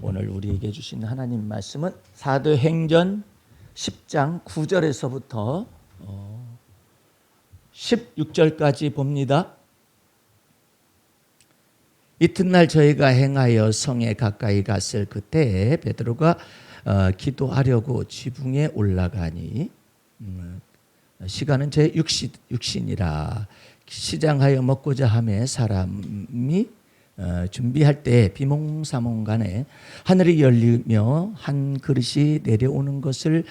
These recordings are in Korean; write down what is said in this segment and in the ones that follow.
오늘 우리에게 주신 하나님 말씀은 사도행전 10장 9절에서부터 16절까지 봅니다. 이튿날 저희가 행하여 성에 가까이 갔을 그때 베드로가 기도하려고 지붕에 올라가니 시간은 제 육신이라 시장하여 먹고자 하매 사람이 준비할 때 비몽사몽간에 하늘이 열리며 한 그릇이 내려오는 것을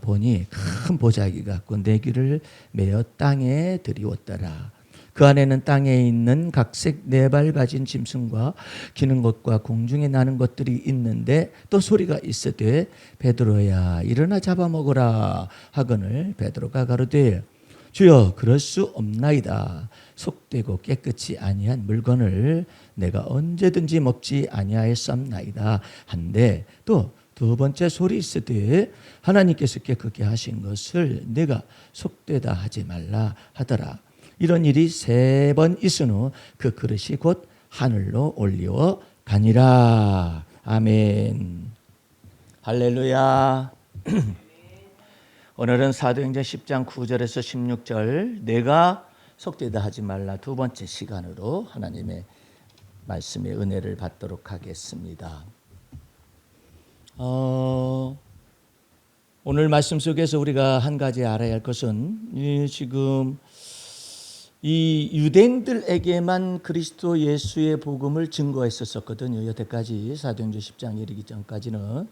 보니 큰 보자기 같고 내 귀를 메어 땅에 들이웠더라. 그 안에는 땅에 있는 각색 네 발 가진 짐승과 기는 것과 공중에 나는 것들이 있는데 또 소리가 있으되 베드로야 일어나 잡아먹으라 하거늘 베드로가 가로되 주여 그럴 수 없나이다. 속되고 깨끗이 아니한 물건을 내가 언제든지 먹지 아니하였사옵나이다 한데 또 두 번째 소리 있으되 하나님께서 깨끗게 하신 것을 내가 속되다 하지 말라 하더라. 이런 일이 3번 있은 후 그 그릇이 곧 하늘로 올리워 가니라. 아멘. 할렐루야. 오늘은 사도행전 10장 9절에서 16절 내가 속되다 하지 말라 두 번째 시간으로 하나님의 말씀의 은혜를 받도록 하겠습니다. 오늘 말씀 속에서 우리가 한 가지 알아야 할 것은 지금 이 유대인들에게만 그리스도 예수의 복음을 증거했었거든요. 여태까지 사도행전 10장에 이르기 전까지는.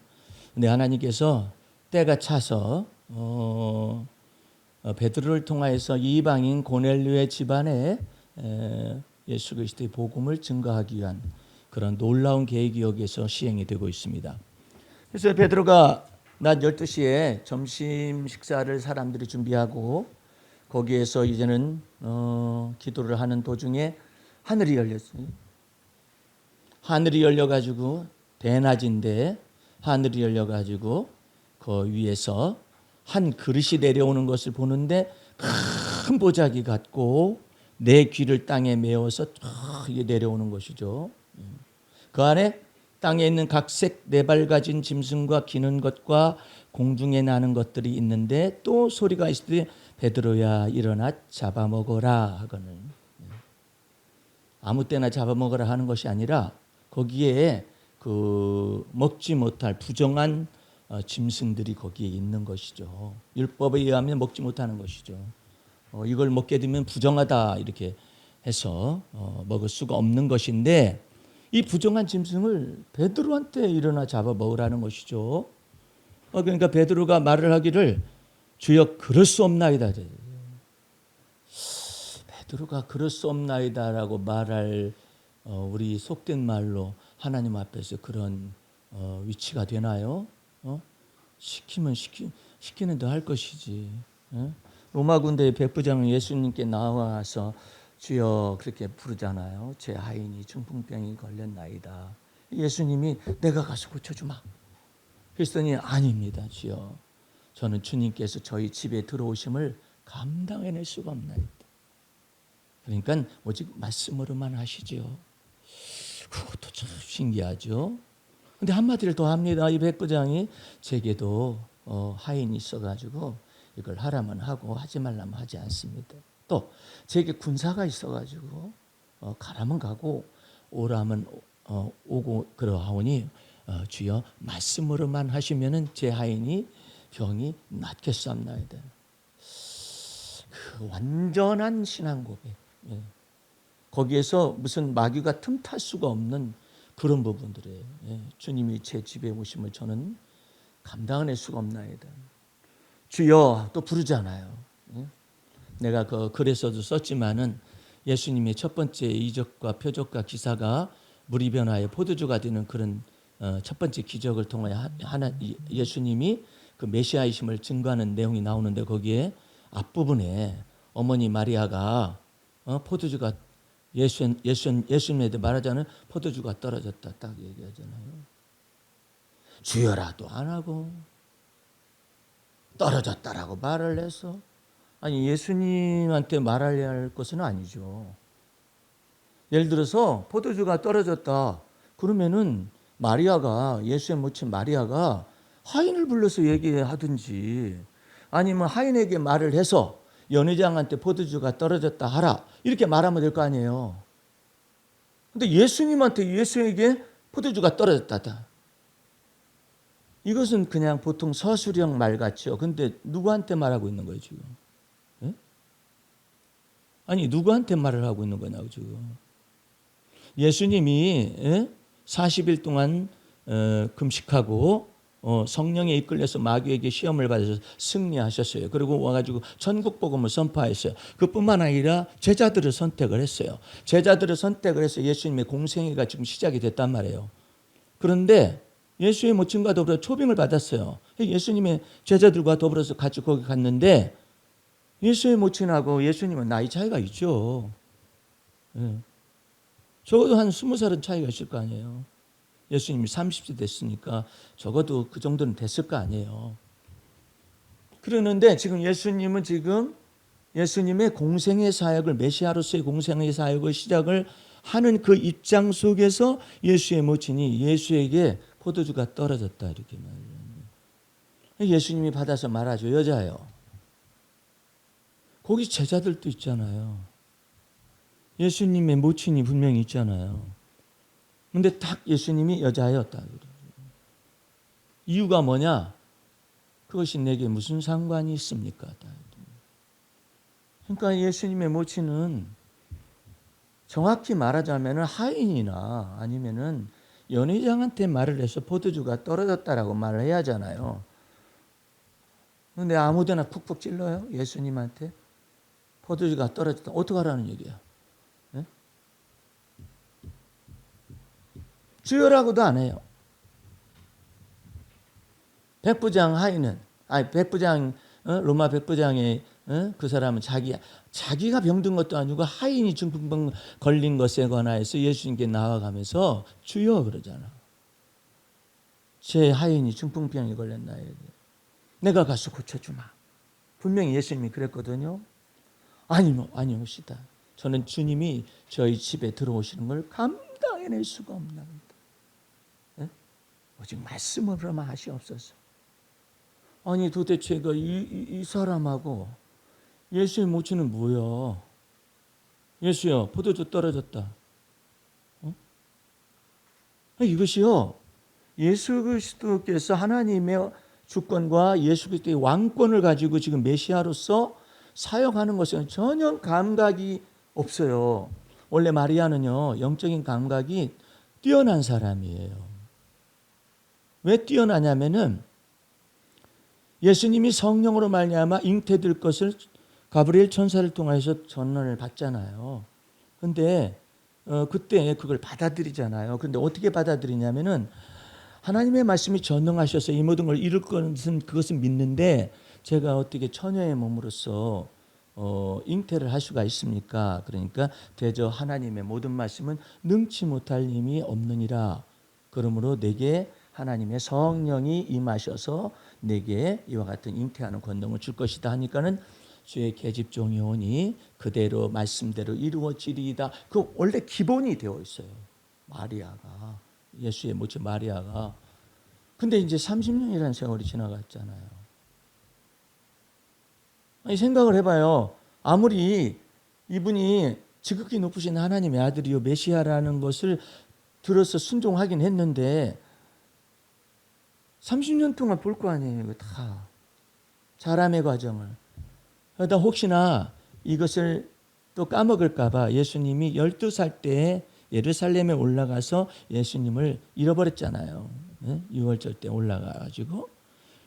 근데 하나님께서 때가 차서 베드로를 통하여서 이방인 고넬료의 집안에 예수 그리스도의 복음을 증거하기 위한 그런 놀라운 계획이 여기에서 시행이 되고 있습니다. 그래서 베드로가 낮 12시에 점심 식사를 사람들이 준비하고 거기에서 이제는 기도를 하는 도중에 하늘이 열렸어요. 하늘이 열려가지고 대낮인데 하늘이 열려가지고 그 위에서 한 그릇이 내려오는 것을 보는데 큰 보자기 같고 내 귀를 땅에 메어서 이게 내려오는 것이죠. 그 안에 땅에 있는 각색 네 발 가진 짐승과 기는 것과 공중에 나는 것들이 있는데 또 소리가 있을 때 베드로야 일어나 잡아먹어라 하거늘. 아무 때나 잡아먹어라 하는 것이 아니라 거기에 그 먹지 못할 부정한 짐승들이 거기에 있는 것이죠. 율법에 의하면 먹지 못하는 것이죠. 이걸 먹게 되면 부정하다 이렇게 해서 먹을 수가 없는 것인데 이 부정한 짐승을 베드로한테 일어나 잡아먹으라는 것이죠. 그러니까 베드로가 말을 하기를 주여 그럴 수 없나이다. 베드로가 그럴 수 없나이다라고 말할 우리 속된 말로 하나님 앞에서 그런 위치가 되나요? 시키면 시키는 대 할 것이지. 로마 군대의 백부장은 예수님께 나와서 주여 그렇게 부르잖아요. 제 하인이 중풍병이 걸렸나이다. 예수님이 내가 가서 고쳐주마. 그랬더니 아닙니다 주여. 저는 주님께서 저희 집에 들어오심을 감당해낼 수가 없나이다. 그러니까 오직 말씀으로만 하시죠. 그것도 참 신기하죠. 근데 한마디를 더 합니다. 이 백부장이 제게도 하인이 있어가지고 이걸 하라면 하고 하지 말라면 하지 않습니다. 또 제게 군사가 있어가지고 가라면 가고 오라면 오고 그러하오니 주여 말씀으로만 하시면은 제 하인이 병이 낫겠사옵나이다. 그 완전한 신앙 고백. 거기에서 무슨 마귀가 틈탈 수가 없는 그런 부분들이에요. 주님이 제 집에 오심을 저는 감당해낼 수가 없나이다. 주여 또 부르잖아요. 내가 그 글에서도 썼지만은 예수님의 첫 번째 이적과 표적과 기사가 물이 변하여 포도주가 되는 그런 첫 번째 기적을 통하여 예수님이 그 메시아이심을 증거하는 내용이 나오는데 거기에 앞부분에 어머니 마리아가 포도주가 예수님한테 말하자면 포도주가 떨어졌다 딱 얘기하잖아요. 주여라도 안 하고 떨어졌다라고 말을 해서 아니 예수님한테 말해야 할 것은 아니죠. 예를 들어서 포도주가 떨어졌다 그러면은 마리아가 예수의 모친 마리아가 하인을 불러서 얘기하든지 아니면 하인에게 말을 해서 연회장한테 포도주가 떨어졌다 하라 이렇게 말하면 될 거 아니에요. 근데 예수님한테 예수에게 포도주가 떨어졌다. 이것은 그냥 보통 서술형 말 같죠. 근데 누구한테 말하고 있는 거예요 지금? 예? 아니 누구한테 말을 하고 있는 거냐고 지금. 예수님이 40일 동안 금식하고 성령에 이끌려서 마귀에게 시험을 받아서 승리하셨어요. 그리고 와가지고 천국 복음을 선포했어요. 그뿐만 아니라 제자들을 선택을 했어요. 제자들을 선택을 해서 예수님의 공생애가 지금 시작이 됐단 말이에요. 그런데 예수의 모친과 더불어 초빙을 받았어요. 예수님의 제자들과 더불어서 같이 거기 갔는데 예수의 모친하고 예수님은 나이 차이가 있죠. 적어도 한 20살은 차이가 있을 거 아니에요. 예수님이 30세 됐으니까 적어도 그 정도는 됐을 거 아니에요. 그러는데 지금 예수님은 지금 예수님의 공생의 사역을 메시아로서의 공생의 사역을 시작을 하는 그 입장 속에서 예수의 모친이 예수에게 포도주가 떨어졌다 이렇게 말해요. 예수님이 받아서 말하죠. 여자요. 거기 제자들도 있잖아요. 예수님의 모친이 분명히 있잖아요. 근데 딱 예수님이 여자였다. 이유가 뭐냐? 그것이 내게 무슨 상관이 있습니까? 그러니까 예수님의 모친은 정확히 말하자면 하인이나 아니면은 연회장한테 말을 해서 포도주가 떨어졌다라고 말을 해야 하잖아요. 근데 아무데나 푹푹 찔러요? 예수님한테 포도주가 떨어졌다. 어떡하라는 얘기야? 네? 주여라고도 안 해요. 백부장 하인은 백부장 로마 백부장의 그 사람은 자기가 병든 것도 아니고 하인이 중풍병 걸린 것에 관하여서 예수님께 나와가면서 주여 그러잖아. 제 하인이 중풍병에 걸렸나요? 내가 가서 고쳐주마. 분명히 예수님이 그랬거든요. 아니옵시다. 저는 주님이 저희 집에 들어오시는 걸 감당해낼 수가 없나이다. 오직 말씀으로만 하시옵소서. 아니 도대체 이 사람하고 예수의 모친은 뭐야? 예수야 포도주 떨어졌다. 이것이요 예수 그리스도께서 하나님의 주권과 예수 그리스도의 왕권을 가지고 지금 메시아로서 사역하는 것은 전혀 감각이 없어요. 원래 마리아는요 영적인 감각이 뛰어난 사람이에요. 왜 뛰어나냐면은 예수님이 성령으로 말미암아 잉태될 것을 가브리엘 천사를 통해서 전언을 받잖아요. 근데 그때 그걸 받아들이잖아요. 근데 어떻게 받아들이냐면은 하나님의 말씀이 전능하셔서 이 모든 걸 이룰 것은 그것은 믿는데 제가 어떻게 처녀의 몸으로서 잉태를 할 수가 있습니까? 그러니까 대저 하나님의 모든 말씀은 능치 못할 힘이 없느니라. 그러므로 내게 하나님의 성령이 임하셔서 내게 이와 같은 잉태하는 권능을 줄 것이다 하니까는 주의 계집종이 오니 그대로 말씀대로 이루어지리이다. 그 원래 기본이 되어 있어요. 마리아가 예수의 모친 마리아가. 근데 이제 30년이라는 세월이 지나갔잖아요. 아니 생각을 해봐요. 아무리 이분이 지극히 높으신 하나님의 아들이요 메시아라는 것을 들어서 순종하긴 했는데 30년 동안 볼 거 아니에요. 이거 다 자람의 과정을. 그러다 혹시나 이것을 또 까먹을까 봐 예수님이 12살 때에 예루살렘에 올라가서 예수님을 잃어버렸잖아요. 6월절 때 올라가가지고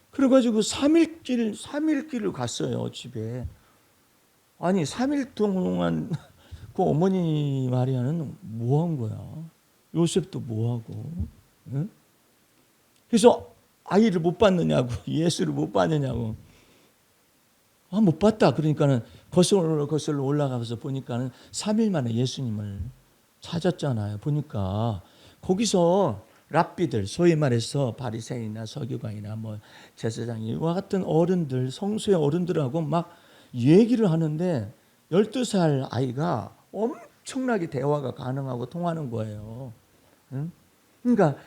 그래가지고 3일 길을 갔어요. 집에. 아니 3일 동안 그 어머니 마리아는 뭐 한 거야? 요셉도 뭐 하고? 그래서 아이를 못 봤느냐고, 예수를 못 봤느냐고. 못 봤다. 그러니까는 거슬러 올라가서 보니까는 3일 만에 예수님을 찾았잖아요. 보니까 거기서 랍비들, 소위 말해서 바리새인이나 서기관이나 뭐 제사장이와 같은 어른들, 성수의 어른들하고 막 얘기를 하는데 12살 아이가 엄청나게 대화가 가능하고 통하는 거예요. 그러니까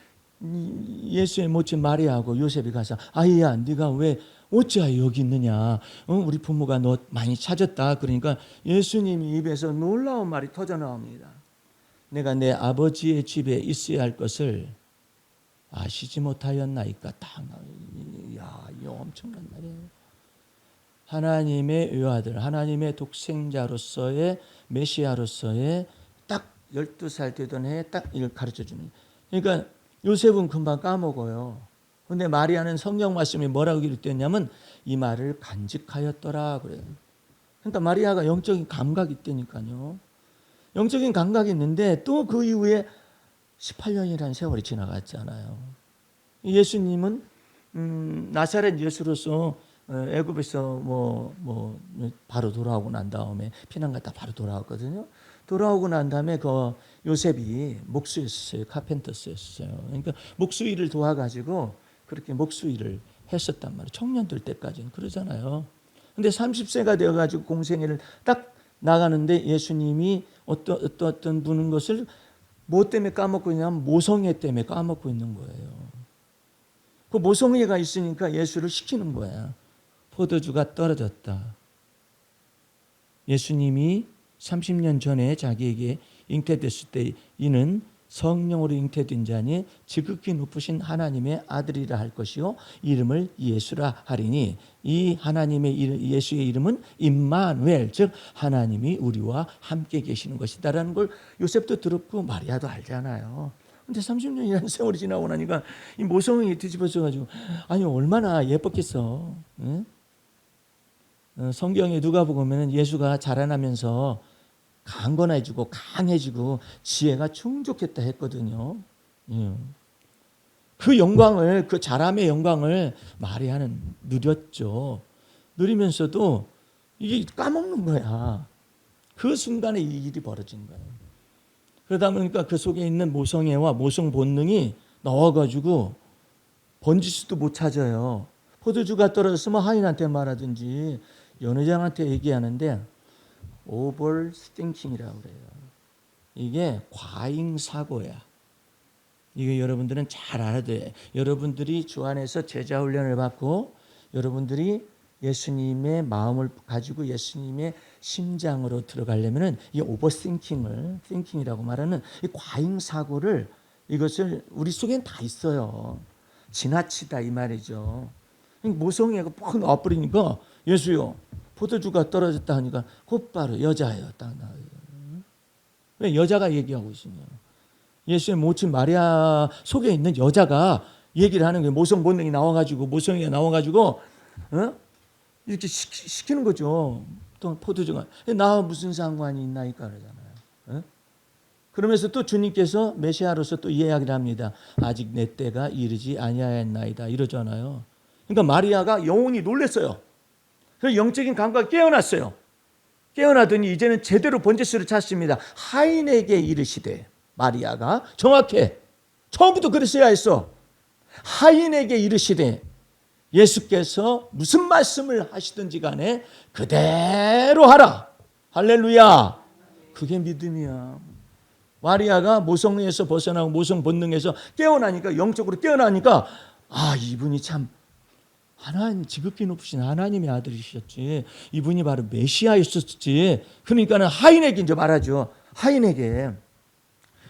예수의 모친 마리아하고 요셉이 가서 아이야 네가 왜 어찌하여 여기 있느냐, 우리 부모가 너 많이 찾았다. 그러니까 예수님이 입에서 놀라운 말이 터져나옵니다. 내가 내 아버지의 집에 있어야 할 것을 아시지 못하였나이까. 야, 이거 엄청난 말이에요. 하나님의 외아들, 하나님의 독생자로서의 메시아로서의 딱 12살 되던 해에 딱 이걸 가르쳐주는. 그러니까 요셉은 금방 까먹어요. 그런데 마리아는 성경 말씀이 뭐라고 기록되었냐면 이 말을 간직하였더라 그래요. 그러니까 마리아가 영적인 감각이 있다니까요. 영적인 감각이 있는데 또 그 이후에 18년이라는 세월이 지나갔잖아요. 예수님은 나사렛 예수로서 애굽에서 바로 돌아오고 난 다음에 피난 갔다 바로 돌아왔거든요. 돌아오고 난 다음에 그 요셉이 목수였어요. 카펜터스였어요. 그러니까 목수일을 도와가지고 그렇게 목수일을 했었단 말이에요. 청년들 때까지는 그러잖아요. 근데 30세가 되어가지고 공생애를 딱 나가는데 예수님이 어떤 분인 것을 뭐 때문에 까먹고 있냐면 모성애 때문에 까먹고 있는 거예요. 그 모성애가 있으니까 예수를 시키는 거야. 포도주가 떨어졌다. 예수님이 30년 전에 자기에게 잉태됐을 때 이는 성령으로 잉태된 자니 지극히 높으신 하나님의 아들이라 할 것이요 이름을 예수라 하리니 이 하나님의 예수의 이름은 임마누엘, 즉 하나님이 우리와 함께 계시는 것이다라는 걸 요셉도 들었고 마리아도 알잖아요. 근데 30년이라는 세월이 지나고 나니까 이 모성이 뒤집어져 가지고 아니 얼마나 예뻤겠어. 응? 성경에 누가복음에는 예수가 자라나면서 강건해지고 강해지고 지혜가 충족했다 했거든요. 그 영광을, 그 자람의 영광을 마리아는 누렸죠. 누리면서도 이게 까먹는 거야. 그 순간에 이 일이 벌어진 거예요. 그러다 보니까 그 속에 있는 모성애와 모성 본능이 나와가지고 번지수도 못 찾아요. 포도주가 떨어졌으면 하인한테 말하든지 연회장한테 얘기하는데 오버스팅킹이라고 그래요. 이게 과잉 사고야. 이게 여러분들은 잘 알아야 돼. 여러분들이 주 안에서 제자 훈련을 받고 여러분들이 예수님의 마음을 가지고 예수님의 심장으로 들어가려면은 이 오버싱킹을 띵킹이라고 말하는 이 과잉 사고를 이것을 우리 속엔 다 있어요. 지나치다 이 말이죠. 모성애가 퍽 나와버리니까 예수요 포도주가 떨어졌다 하니까 곧바로 여자예요. 딱 나와요. 왜 여자가 얘기하고 있으면 예수의 모친 마리아 속에 있는 여자가 얘기를 하는 거예요. 모성 본능이 나와가지고 모성애가 나와가지고 이렇게 시키는 거죠. 또 포도주가 나와 무슨 상관이 있나이까 그러잖아요. 그러면서 또 주님께서 메시아로서 또 이야기를 합니다. 아직 내 때가 이르지 아니하였나이다 이러잖아요. 그러니까 마리아가 영혼이 놀랐어요. 그래서 영적인 감각이 깨어났어요. 깨어나더니 이제는 제대로 번제수를 찾습니다. 하인에게 이르시되 마리아가 정확해. 처음부터 그랬어야 했어. 하인에게 이르시되 예수께서 무슨 말씀을 하시든지 간에 그대로 하라. 할렐루야. 그게 믿음이야. 마리아가 모성에서 벗어나고 모성 본능에서 깨어나니까 영적으로 깨어나니까 이분이 참 하나님 지극히 높으신 하나님의 아들이셨지. 이분이 바로 메시아였었지. 그러니까는 하인에게 이제 말하죠. 하인에게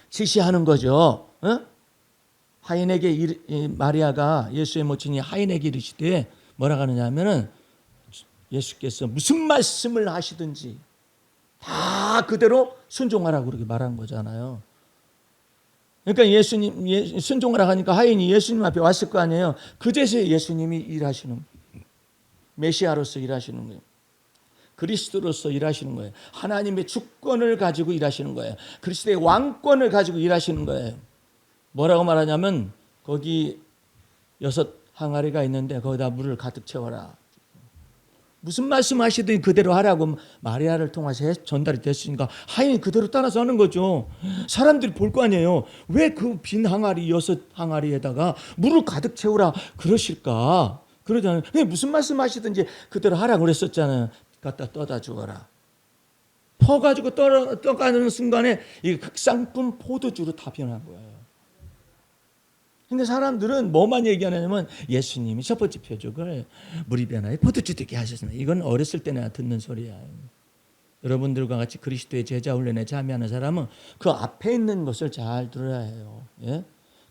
지시하는 거죠. 하인에게 마리아가 예수의 모친이 하인에게 이르시되 뭐라고 하느냐면은 예수께서 무슨 말씀을 하시든지 다 그대로 순종하라고 그렇게 말한 거잖아요. 그러니까 예수님 순종하라고 하니까 하인이 예수님 앞에 왔을 거 아니에요. 그제서야 예수님이 일하시는 메시아로서 일하시는 거예요. 그리스도로서 일하시는 거예요. 하나님의 주권을 가지고 일하시는 거예요. 그리스도의 왕권을 가지고 일하시는 거예요. 뭐라고 말하냐면 거기 6 항아리가 있는데 거기다 물을 가득 채워라. 무슨 말씀하시든 그대로 하라고 마리아를 통해서 전달이 됐으니까 하인이 그대로 따라서 하는 거죠. 사람들이 볼 거 아니에요. 왜 그 빈 항아리 6 항아리에다가 물을 가득 채우라 그러실까? 그러잖아요. 무슨 말씀하시든지 그대로 하라고 그랬었잖아요. 갖다 떠다 주어라. 퍼가지고 떠가는 순간에 이 극상품 포도주로 다 변한 거예요. 근데 사람들은 뭐만 얘기하냐면 예수님이 첫 번째 표적을 물이 변화에 포도주 되게 하셨습니다. 이건 어렸을 때 내가 듣는 소리야. 여러분들과 같이 그리스도의 제자 훈련에 참여하는 사람은 그 앞에 있는 것을 잘 들어야 해요. 예?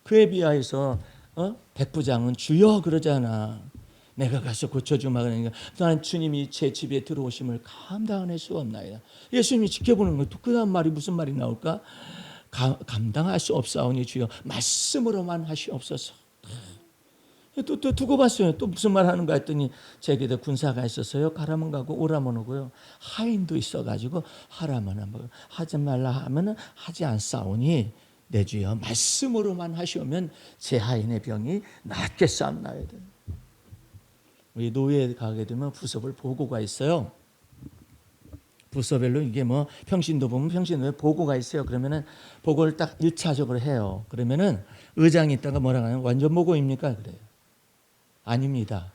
그에 비하여서 백부장은 주여 그러잖아. 내가 가서 고쳐주마 그러니까 나는 주님이 제 집에 들어오심을 감당할 수 없나이다. 예수님이 지켜보는 거 그 다음 말이 무슨 말이 나올까? 감당할 수 없사오니 주여 말씀으로만 하시옵소서. 또 두고 봤어요. 또 무슨 말 하는가 했더니 제게도 군사가 있었어요. 가라면 가고 오라면 오고요. 하인도 있어가지고 하라면 하고 하지 말라 하면은 하지 않사오니 내 주여 말씀으로만 하시오면 제 하인의 병이 낫겠사옵나이다. 우리 노예에 가게 되면 부서별 보고가 있어요. 부서별로 이게 뭐 평신도 보면 평신도에 보고가 있어요. 그러면은 보고를 딱 1차적으로 해요. 그러면은 의장이 있다가 뭐라고 하냐면 완전 보고입니까? 그래요. 아닙니다.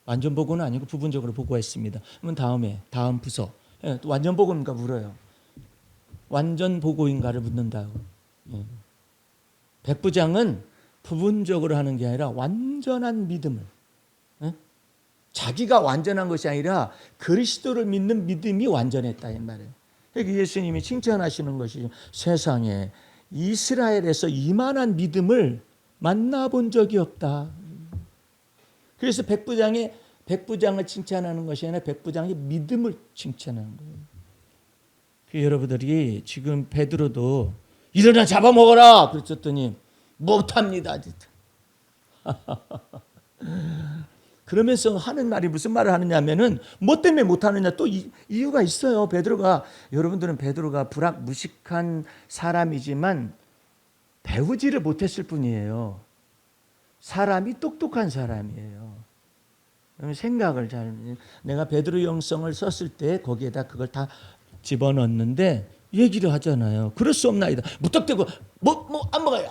완전 보고는 아니고 부분적으로 보고했습니다. 그러면 다음 부서 완전 보고인가 물어요. 완전 보고인가를 묻는다고. 백부장은 부분적으로 하는 게 아니라 완전한 믿음을, 자기가 완전한 것이 아니라 그리스도를 믿는 믿음이 완전했다 이 말이에요. 그러니까 예수님이 칭찬하시는 것이 세상에 이스라엘에서 이만한 믿음을 만나본 적이 없다. 그래서 백부장을 칭찬하는 것이 아니라 백부장의 믿음을 칭찬하는 거예요. 그 여러분들이 지금 베드로도 일어나 잡아먹어라 그랬더니 못합니다. 그러면서 하는 말이 무슨 말을 하느냐면은 뭐 때문에 못하느냐 또 이유가 있어요. 여러분들은 베드로가 무식한 사람이지만 배우지를 못했을 뿐이에요. 사람이 똑똑한 사람이에요. 생각을 내가 베드로 영성을 썼을 때 거기에다 그걸 다 집어넣는데 얘기를 하잖아요. 그럴 수 없나이다. 무턱대고 안 먹어요.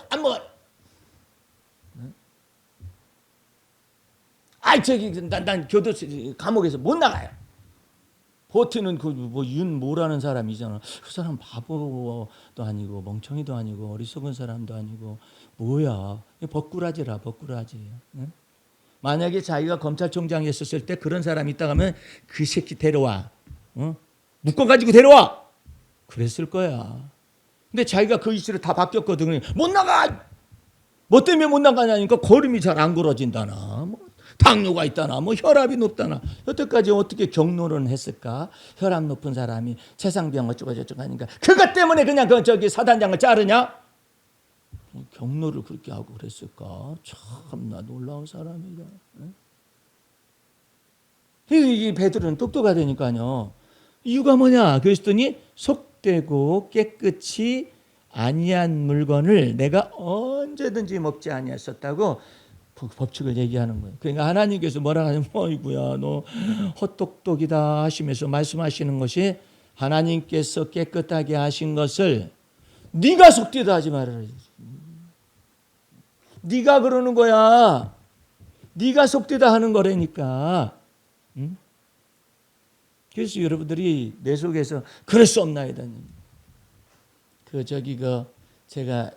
난 교도 감옥에서 못 나가요. 버티는 뭐라는 사람이잖아. 그 사람 바보도 아니고 멍청이도 아니고 어리석은 사람도 아니고 뭐야? 버꾸라지라. 응? 만약에 자기가 검찰총장이 있었을 때 그런 사람이 있다 하면 그 새끼 데려와. 묶어가지고 데려와. 그랬을 거야. 근데 자기가 그 이슈로 다 바뀌었거든. 못 나가. 뭐 때문에 못 나가냐니까 걸음이 잘 안 걸어진다나. 당뇨가 있다나, 혈압이 높다나. 여태까지 어떻게 경로를 했을까? 혈압 높은 사람이 세상병 어쩌고저쩌고 하니까 그것 때문에 그냥 사단장을 자르냐? 경로를 그렇게 하고 그랬을까? 참나 놀라운 사람이다. 이 베드로는 똑똑하다니까요. 이유가 뭐냐? 그랬더니 속되고 깨끗이 아니한 물건을 내가 언제든지 먹지 아니했었다고 법칙을 얘기하는 거예요. 그러니까 하나님께서 뭐라 하냐면 어이구야 너 헛똑똑이다 하시면서 말씀하시는 것이 하나님께서 깨끗하게 하신 것을 네가 속되다 하지 말아라. 네가 그러는 거야. 네가 속되다 하는 거라니까. 응? 그래서 여러분들이 내 속에서 그럴 수 없나이다. 제가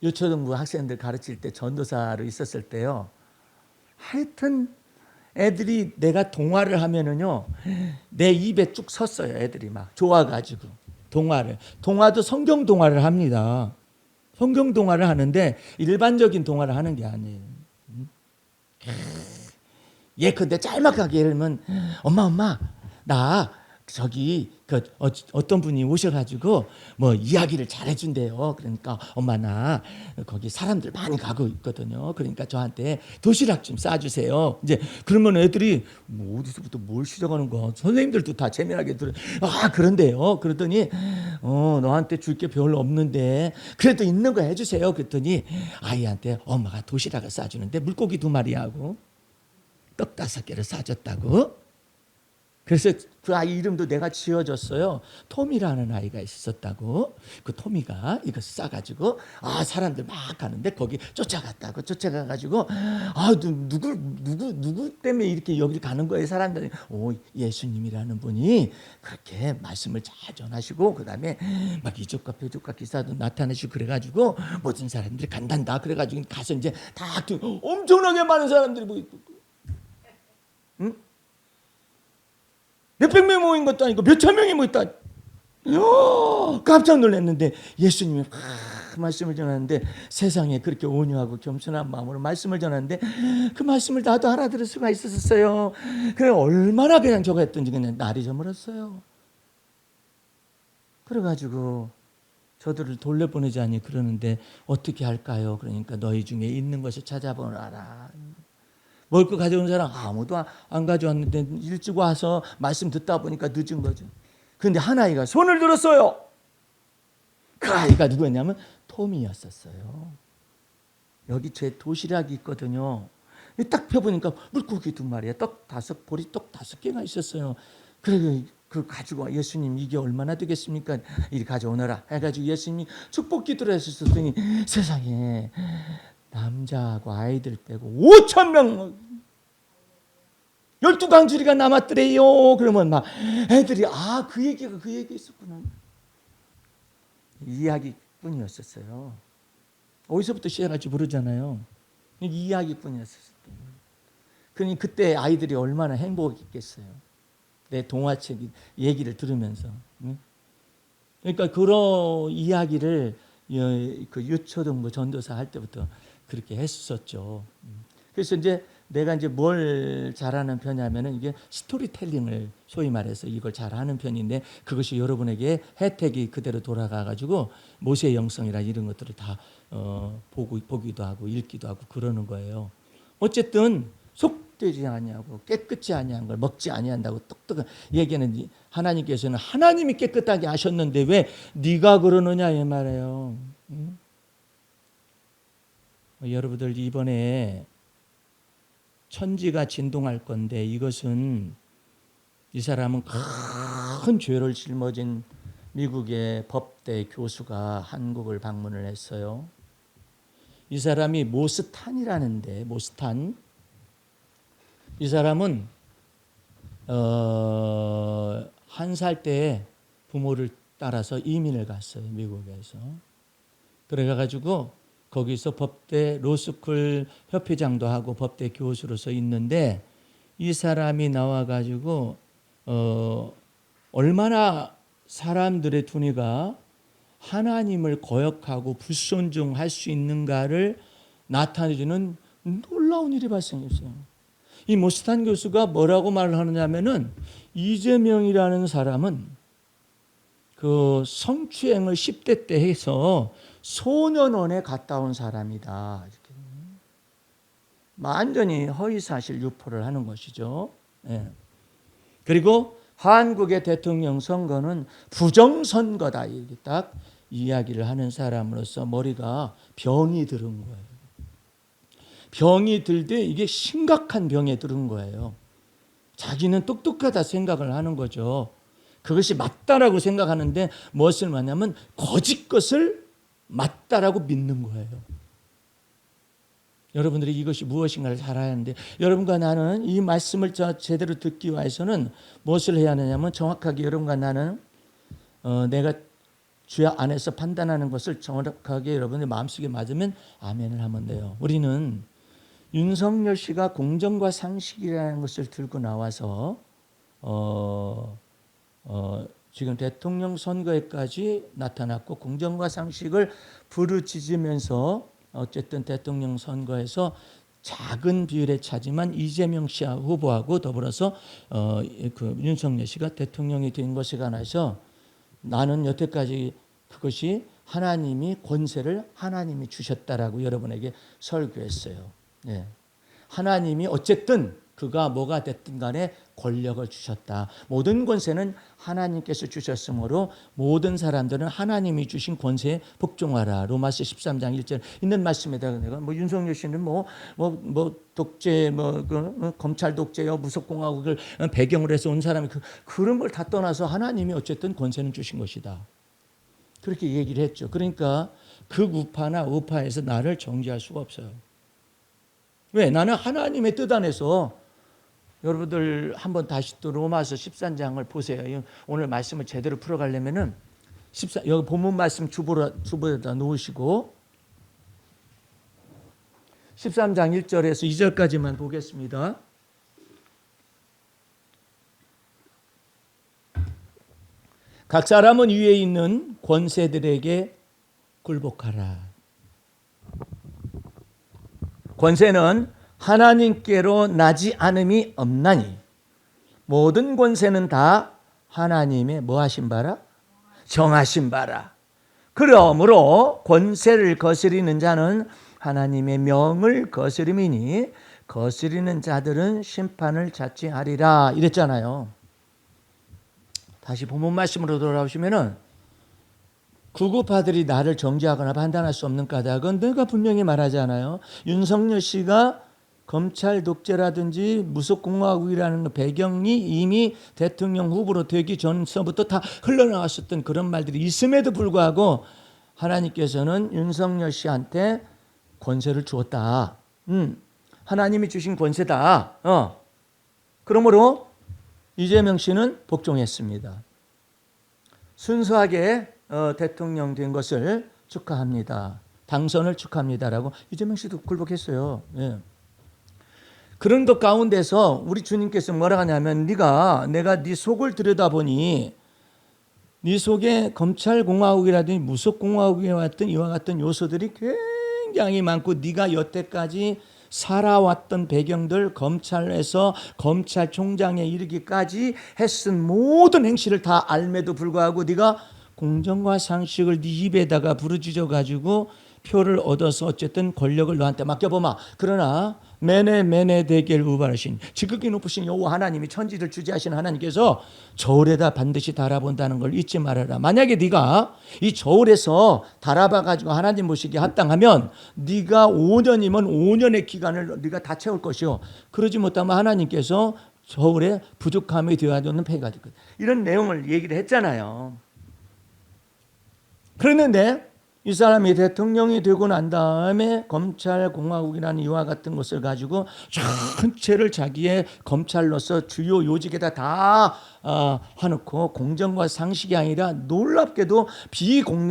유초등부 학생들 가르칠 때 전도사로 있었을 때요. 하여튼 애들이 내가 동화를 하면은요. 내 입에 쭉 섰어요. 애들이 막 좋아가지고 동화도 성경 동화를 합니다. 성경 동화를 하는데 일반적인 동화를 하는 게 아니에요. 근데 짤막하게 예를 들면 엄마 나 어떤 분이 오셔가지고 이야기를 잘해준대요. 그러니까 엄마 나 거기 사람들 많이 가고 있거든요. 그러니까 저한테 도시락 좀 싸주세요. 이제 그러면 애들이 어디서부터 뭘 시작하는 거야? 선생님들도 다 재미나게 들어. 그런데요. 그러더니 너한테 줄 게 별로 없는데 그래도 있는 거 해주세요. 그랬더니 아이한테 엄마가 도시락을 싸주는데 물고기 2마리하고 떡 5개를 싸줬다고. 그래서 그 아이 이름도 내가 지어줬어요. 톰이라는 아이가 있었다고. 그 톰이가 이거 싸가지고 사람들 막 가는데 거기 쫓아갔다고. 쫓아가가지고 누구 때문에 이렇게 여기 가는 거예요. 사람들이 예수님이라는 분이 그렇게 말씀을 잘 전하시고 그다음에 막 이쪽과 저쪽과 기사도 나타내시고 그래가지고 모든 사람들이 간단다. 그래가지고 가서 이제 다 엄청나게 많은 사람들이 뭐 응? 몇백 명 모인 것도 아니고 몇천 명이 모였다. 깜짝 놀랐는데 예수님이 말씀을 전하는데 세상에 그렇게 온유하고 겸손한 마음으로 말씀을 전하는데 그 말씀을 나도 알아들을 수가 있었어요. 그래 얼마나 그냥 저거 했던지 그냥 날이 저물었어요. 그래가지고 저들을 돌려보내자니 그러는데 어떻게 할까요? 그러니까 너희 중에 있는 것을 찾아보라. 먹을 거 가져온 사람 아무도 안 가져왔는데 일찍 와서 말씀 듣다 보니까 늦은 거죠. 그런데 한 아이가 손을 들었어요. 그 아이가 누구였냐면 톰이었었어요. 여기 제 도시락이 있거든요. 딱 펴보니까 물고기 2마리에 보리 떡 5개가 있었어요. 그래 그 가지고 예수님 이게 얼마나 되겠습니까? 이리 가져오너라 해가지고 예수님이 축복 기도를 했었더니 세상에 남자하고 아이들 빼고 5,000명 12강주리가 남았더래요. 그러면 막 애들이 그 얘기가 있었구나. 이야기뿐이었었어요. 어디서부터 시작할지 모르잖아요. 이야기뿐이었었어요. 그러니 그때 아이들이 얼마나 행복했겠어요. 내 동화책 얘기를 들으면서. 그러니까 그런 이야기를 그 유초등부 전도사 할 때부터 그렇게 했었죠. 그래서 이제 내가 이제 뭘 잘하는 편이냐면은 이게 스토리텔링을 소위 말해서 이걸 잘하는 편인데 그것이 여러분에게 혜택이 그대로 돌아가가지고 모세의 영성이라 이런 것들을 다 보기도 하고 읽기도 하고 그러는 거예요. 어쨌든 속되지 아니하고 깨끗이 아니한 걸 먹지 아니한다고 똑똑한 얘기는 하나님께서는 하나님이 깨끗하게 하셨는데 왜 네가 그러느냐 이 말이에요. 여러분들 이번에 천지가 진동할 건데 이것은 이 사람은 큰 죄를 짊어진 미국의 법대 교수가 한국을 방문을 했어요. 이 사람이 모스탄이라는데 모스탄 이 사람은 1살 때 부모를 따라서 이민을 갔어요. 미국에서. 그래가지고 거기서 법대 로스쿨 협회장도 하고 법대 교수로서 있는데 이 사람이 나와가지고 얼마나 사람들의 두뇌가 하나님을 거역하고 불순종할 수 있는가를 나타내주는 놀라운 일이 발생했어요. 이 모스탄 교수가 뭐라고 말을 하느냐면은 이재명이라는 사람은 그 성추행을 10대 때 해서 소년원에 갔다 온 사람이다. 이렇게. 완전히 허위사실 유포를 하는 것이죠. 예. 그리고 한국의 대통령 선거는 부정선거다. 이렇게 딱 이야기를 하는 사람으로서 머리가 병이 들은 거예요. 병이 들되 이게 심각한 병에 들은 거예요. 자기는 똑똑하다 생각을 하는 거죠. 그것이 맞다라고 생각하는데 무엇을 말하냐면 거짓 것을 맞다라고 믿는 거예요. 여러분들이 이것이 무엇인가를 잘 알아야 하는데 여러분과 나는 이 말씀을 제대로 듣기 위해서는 무엇을 해야 하느냐면 정확하게 여러분과 나는 내가 주 안에서 판단하는 것을 정확하게 여러분의 마음속에 맞으면 아멘을 하면 돼요. 우리는 윤석열 씨가 공정과 상식이라는 것을 들고 나와서 지금 대통령 선거에까지 나타났고 공정과 상식을 부르짖으면서 어쨌든 대통령 선거에서 작은 비율에 차지만 이재명 씨 후보하고 더불어서 그 윤석열 씨가 대통령이 된 것에 관해서 나는 여태까지 그것이 하나님이 권세를 하나님이 주셨다라고 여러분에게 설교했어요. 예. 하나님이 어쨌든 그가 뭐가 됐든 간에 권력을 주셨다. 모든 권세는 하나님께서 주셨으므로 모든 사람들은 하나님이 주신 권세에 복종하라. 로마서 13장 1절 있는 말씀에다가 내가 윤석열 씨는 독재 검찰 독재요 무속공화국을 배경으로 해서 온 사람이 그런 걸 다 떠나서 하나님이 어쨌든 권세는 주신 것이다. 그렇게 얘기를 했죠. 그러니까 극 우파나 우파에서 나를 정죄할 수가 없어요. 왜? 나는 하나님의 뜻 안에서 여러분들 한번 다시 또 로마서 13장을 보세요. 오늘 말씀을 제대로 풀어가려면은 여기 본문 말씀 주보에다 놓으시고 13장 1절에서 2절까지만 보겠습니다. 각 사람은 위에 있는 권세들에게 굴복하라. 권세는 하나님께로 나지 않음이 없나니 모든 권세는 다 하나님의 뭐 하신 바라? 정하신 바라. 그러므로 권세를 거스리는 자는 하나님의 명을 거스림이니 거스리는 자들은 심판을 자취하리라 이랬잖아요. 다시 본문 말씀으로 돌아오시면은 구구파들이 나를 정죄하거나 판단할 수 없는 까닭은 내가 분명히 말하잖아요. 윤석열 씨가 검찰 독재라든지 무속공화국이라는 배경이 이미 대통령 후보로 되기 전서부터 다 흘러나왔었던 그런 말들이 있음에도 불구하고 하나님께서는 윤석열 씨한테 권세를 주었다. 하나님이 주신 권세다. 그러므로 이재명 씨는 복종했습니다. 순수하게 대통령 된 것을 축하합니다. 당선을 축하합니다라고 이재명 씨도 굴복했어요. 예. 그런 것 가운데서 우리 주님께서 뭐라 하냐면 내가 네 속을 들여다보니 네 속에 검찰공화국이라든지 무속공화국이와 같은 이와 같은 요소들이 굉장히 많고 네가 여태까지 살아왔던 배경들 검찰에서 검찰총장에 이르기까지 했은 모든 행실을 다 알매도 불구하고 네가 공정과 상식을 네 입에다가 부르짖어 가지고 표를 얻어서 어쨌든 권력을 너한테 맡겨보마. 그러나 매네 대결 우발하신 지극히 높으신 여호와 하나님이 천지를 주재하신 하나님께서 저울에다 반드시 달아본다는 걸 잊지 말아라. 만약에 네가 이 저울에서 달아봐 가지고 하나님 보시기에 합당하면 네가 5년이면 5년의 기간을 네가 다 채울 것이요. 그러지 못하면 하나님께서 저울에 부족함이 되어야되는 폐가 될 것. 이런 내용을 얘기를 했잖아요. 그랬는데 이 사람이 대통령이 되고 난 다음에 검찰공화국이라는 이와 같은 것을 가지고 전체를 자기의 검찰로서 주요 요직에다 다 해놓고 공정과 상식이 아니라 놀랍게도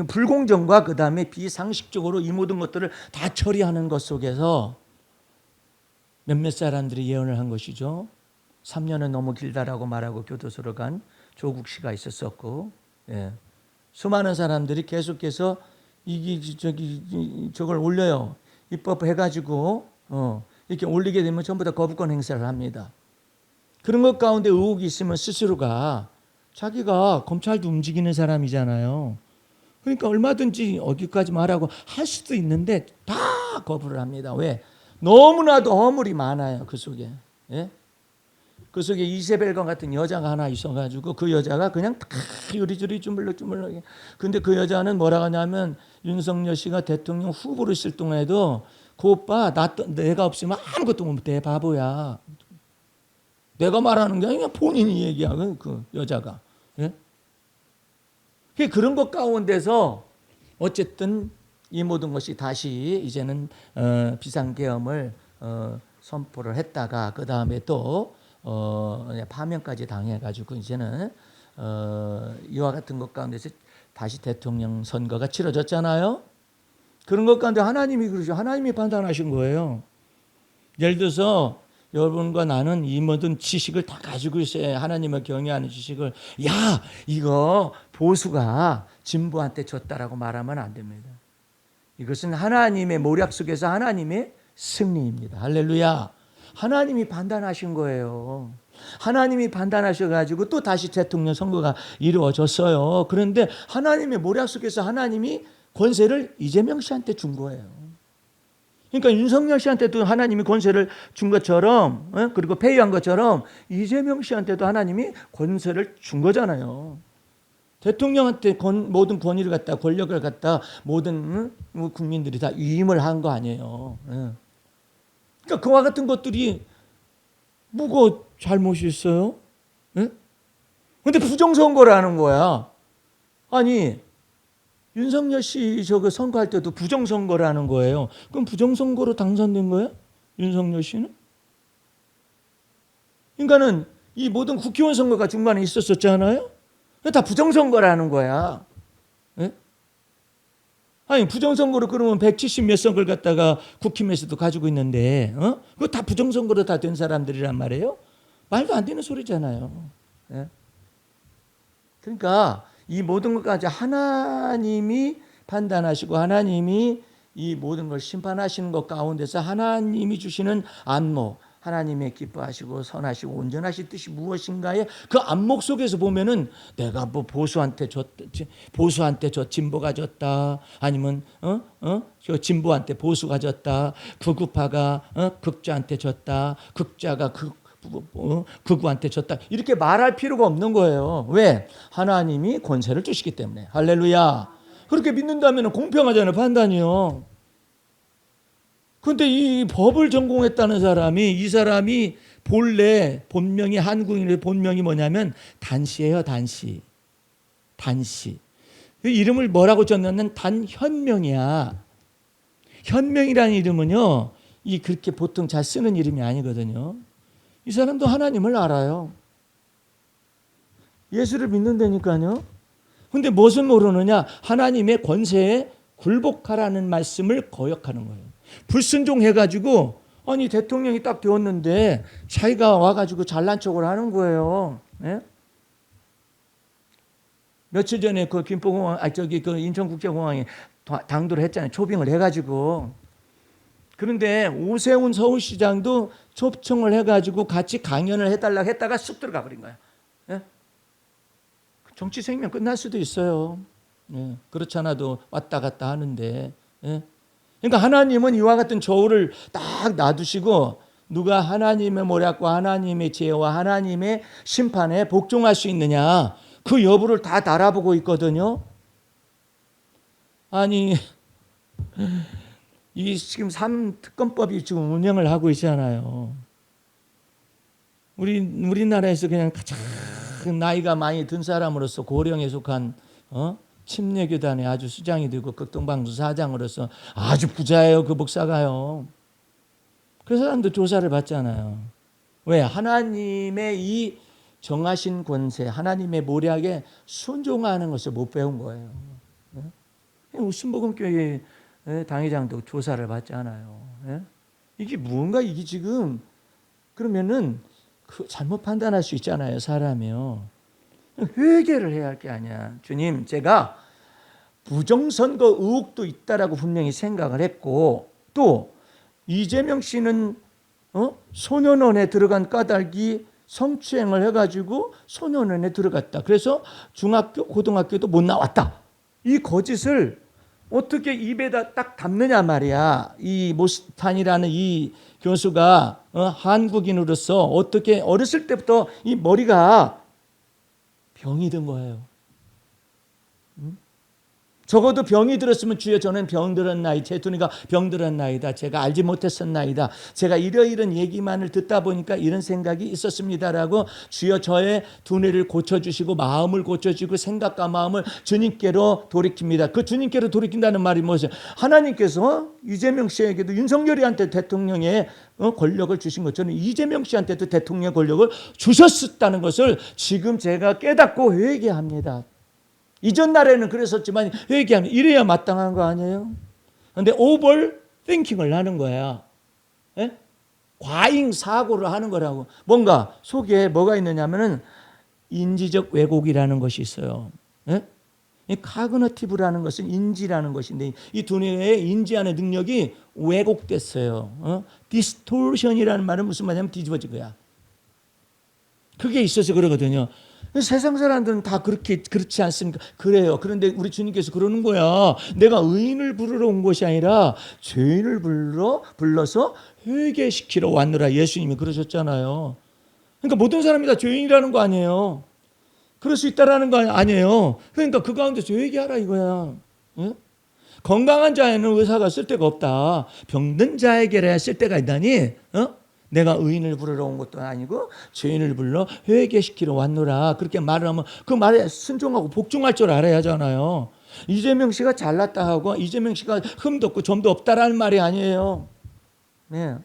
불공정과 그 다음에 비상식적으로 이 모든 것들을 다 처리하는 것 속에서 몇몇 사람들이 예언을 한 것이죠. 3년은 너무 길다라고 말하고 교도소로 간 조국 씨가 있었었고, 예. 수많은 사람들이 계속해서 저걸 올려요. 입법해가지고 이렇게 올리게 되면 전부 다 거부권 행사를 합니다. 그런 것 가운데 의혹이 있으면 스스로가 자기가 검찰도 움직이는 사람이잖아요. 그러니까 얼마든지 어디까지 말하고 할 수도 있는데 다 거부를 합니다. 왜? 너무나도 허물이 많아요. 그 속에. 예? 그 속에 이세벨과 같은 여자가 하나 있어가지고 그 여자가 그냥 다 요리조리 주물럭주물럭. 근데 그 여자는 뭐라고 하냐면 윤석열 씨가 대통령 후보로 있을 동안에도 그 오빠 내가 없으면 아무것도 못해 바보야. 내가 말하는 게 아니라 본인이 얘기하고 그 여자가. 예? 그런 것 가운데서 어쨌든 이 모든 것이 다시 이제는 비상계엄을 선포를 했다가 그 다음에 또 파면까지 당해가지고 이제는 이와 같은 것 가운데서 다시 대통령 선거가 치러졌잖아요. 그런 것 가운데 하나님이 그러죠. 하나님이 판단하신 거예요. 예를 들어서 여러분과 나는 이 모든 지식을 다 가지고 있어야 하나님을 경외하는 지식을 이거 보수가 진보한테 줬다라고 말하면 안 됩니다. 이것은 하나님의 모략 속에서 하나님의 승리입니다. 할렐루야. 하나님이 판단하신 거예요. 하나님이 판단하셔가지고 또 다시 대통령 선거가 이루어졌어요. 그런데 하나님의 모략 속에서 하나님이 권세를 이재명 씨한테 준 거예요. 그러니까 윤석열 씨한테도 하나님이 권세를 준 것처럼, 그리고 폐위한 것처럼 이재명 씨한테도 하나님이 권세를 준 거잖아요. 대통령한테 모든 권위를 갖다, 권력을 갖다 모든 국민들이 다 위임을 한 거 아니에요. 그러니까 그와 같은 것들이 뭐가 잘못이 있어요? 근데 부정선거라는 거야. 아니, 윤석열 씨 저거 선거할 때도 부정선거라는 거예요. 그럼 부정선거로 당선된 거예요? 윤석열 씨는? 그러니까는 이 모든 국회의원 선거가 중간에 있었었잖아요. 다 부정선거라는 거야. 예? 아니 부정선거로 그러면 170 몇 선거를 갖다가 국힘에서도 가지고 있는데, 그거 다 부정선거로 다 된 사람들이란 말이에요. 말도 안 되는 소리잖아요. 예? 그러니까 이 모든 것까지 하나님이 판단하시고 하나님이 이 모든 걸 심판하시는 것 가운데서 하나님이 주시는 안목, 하나님의 기뻐하시고 선하시고 온전하신 뜻이 무엇인가에 그 안목 속에서 보면은 내가 뭐 보수한테 저 진보가 졌다, 아니면 저 진보한테 보수가 졌다, 극우파가 극좌한테 졌다, 극좌가 극우한테 졌다, 이렇게 말할 필요가 없는 거예요. 왜? 하나님이 권세를 주시기 때문에. 할렐루야. 그렇게 믿는다면 공평하잖아요, 판단이요. 그런데 이 법을 전공했다는 사람이, 이 사람이 본래 본명이 한국인의 본명이 뭐냐면 단씨예요. 단씨. 이름을 뭐라고 졌냐면 단현명이야. 현명이라는 이름은요, 이 그렇게 보통 잘 쓰는 이름이 아니거든요. 이 사람도 하나님을 알아요. 예수를 믿는다니까요. 근데 무엇을 모르느냐? 하나님의 권세에 굴복하라는 말씀을 거역하는 거예요. 불순종해가지고, 아니 대통령이 딱 되었는데 자기가 와가지고 잘난 척을 하는 거예요. 예? 며칠 전에 그 김포공항, 그 인천국제공항에 당도를 했잖아요. 초빙을 해가지고. 그런데 오세훈 서울시장도 초청을 해가지고 같이 강연을 해달라고 했다가 쑥 들어가 버린 거야. 예? 정치 생명 끝날 수도 있어요. 예? 그렇지 않아도 왔다 갔다 하는데. 예? 그러니까 하나님은 이와 같은 저울을 딱 놔두시고 누가 하나님의 모략과 하나님의 지혜와 하나님의 심판에 복종할 수 있느냐, 그 여부를 다 달아보고 있거든요. 아니 이 지금 3특검법이 지금 운영을 하고 있잖아요. 우리나라에서 그냥 가장 나이가 많이 든 사람으로서 고령에 속한 침례교단의 아주 수장이 되고 극동방송 사장으로서 아주 부자예요. 그 목사가요. 그 사람도 조사를 받잖아요. 왜? 하나님의 이 정하신 권세, 하나님의 모략에 순종하는 것을 못 배운 거예요. 웃음복음교회 당회장도 조사를 받잖아요. 이게 무언가, 이게 지금 그러면은 잘못 판단할 수 있잖아요, 사람이요. 회개를 해야 할 게 아니야. 주님, 제가 부정선거 의혹도 있다라고 분명히 생각을 했고, 또 이재명 씨는 소년원에 들어간 까닭이 성추행을 해가지고 소년원에 들어갔다. 그래서 중학교, 고등학교도 못 나왔다. 이 거짓을 어떻게 입에다 딱 담느냐 말이야. 이 모스탄이라는 이 교수가 한국인으로서 어떻게 어렸을 때부터 이 머리가 병이 든 거예요. 적어도 병이 들었으면 주여 저는 병들었나이다. 제 두뇌가 병들었나이다. 제가 알지 못했었나이다. 제가 이러이런 얘기만을 듣다 보니까 이런 생각이 있었습니다라고 주여 저의 두뇌를 고쳐주시고 마음을 고쳐주시고 생각과 마음을 주님께로 돌이킵니다. 그 주님께로 돌이킨다는 말이 무엇이에요? 하나님께서 이재명 씨에게도 윤석열이한테 대통령의 권력을 주신 것처럼 이재명 씨한테도 대통령 권력을 주셨다는 것을 지금 제가 깨닫고 회개합니다. 이전 날에는 그랬었지만 회개하면 이래야 마땅한 거 아니에요? 그런데 오버띵킹을 하는 거야. 예? 과잉 사고를 하는 거라고. 뭔가 속에 뭐가 있느냐면은 인지적 왜곡이라는 것이 있어요. 예? 이 카그너티브라는 것은 인지라는 것인데 이 두뇌의 인지하는 능력이 왜곡됐어요. 디스토션이라는 말은 무슨 말이냐면 뒤집어진 거야. 그게 있어서 그러거든요. 세상 사람들은 다 그렇지 않습니까? 그래요. 그런데 우리 주님께서 그러는 거야. 내가 의인을 부르러 온 것이 아니라 죄인을 불러서 회개시키러 왔노라. 예수님이 그러셨잖아요. 그러니까 모든 사람이 다 죄인이라는 거 아니에요. 그럴 수 있다라는 거 아니에요. 그러니까 그 가운데서 회개하라 이거야. 응? 건강한 자에는 의사가 쓸 데가 없다. 병든 자에게야 쓸 데가 있다니. 내가 의인을 부르러 온 것도 아니고 죄인을 불러 회개시키러 왔노라. 그렇게 말을 하면 그 말에 순종하고 복종할 줄 알아야 하잖아요. 이재명 씨가 잘났다 하고 이재명 씨가 흠도 없고 점도 없다라는 말이 아니에요. 네.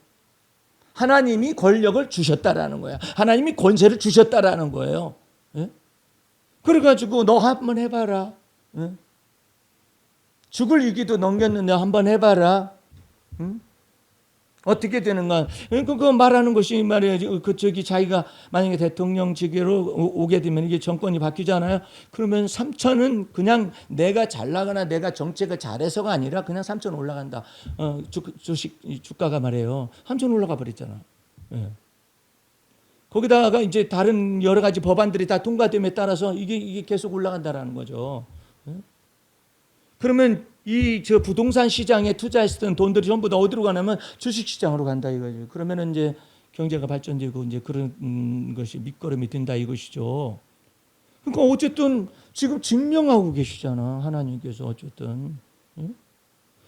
하나님이 권력을 주셨다라는 거야. 하나님이 권세를 주셨다라는 거예요. 네? 그래가지고 너 한번 해봐라. 네? 죽을 위기도 넘겼는데 한번 해봐라. 응? 어떻게 되는가? 그 말하는 것이 말이에요. 자기가 만약에 대통령직으로 오게 되면 이게 정권이 바뀌잖아요. 그러면 삼천은 그냥 내가 잘 나가나 내가 정책을 잘해서가 아니라 그냥 삼천 올라간다. 주가가 말이에요. 삼천 올라가 버렸잖아. 예. 거기다가 이제 다른 여러 가지 법안들이 다 통과됨에 따라서 이게 계속 올라간다라는 거죠. 예? 그러면 저 부동산 시장에 투자했던 돈들이 전부 다 어디로 가냐면 주식 시장으로 간다 이거죠. 그러면은 이제 경제가 발전되고 이제 그런 것이 밑거름이 된다 이것이죠. 그러니까 어쨌든 지금 증명하고 계시잖아 하나님께서 어쨌든.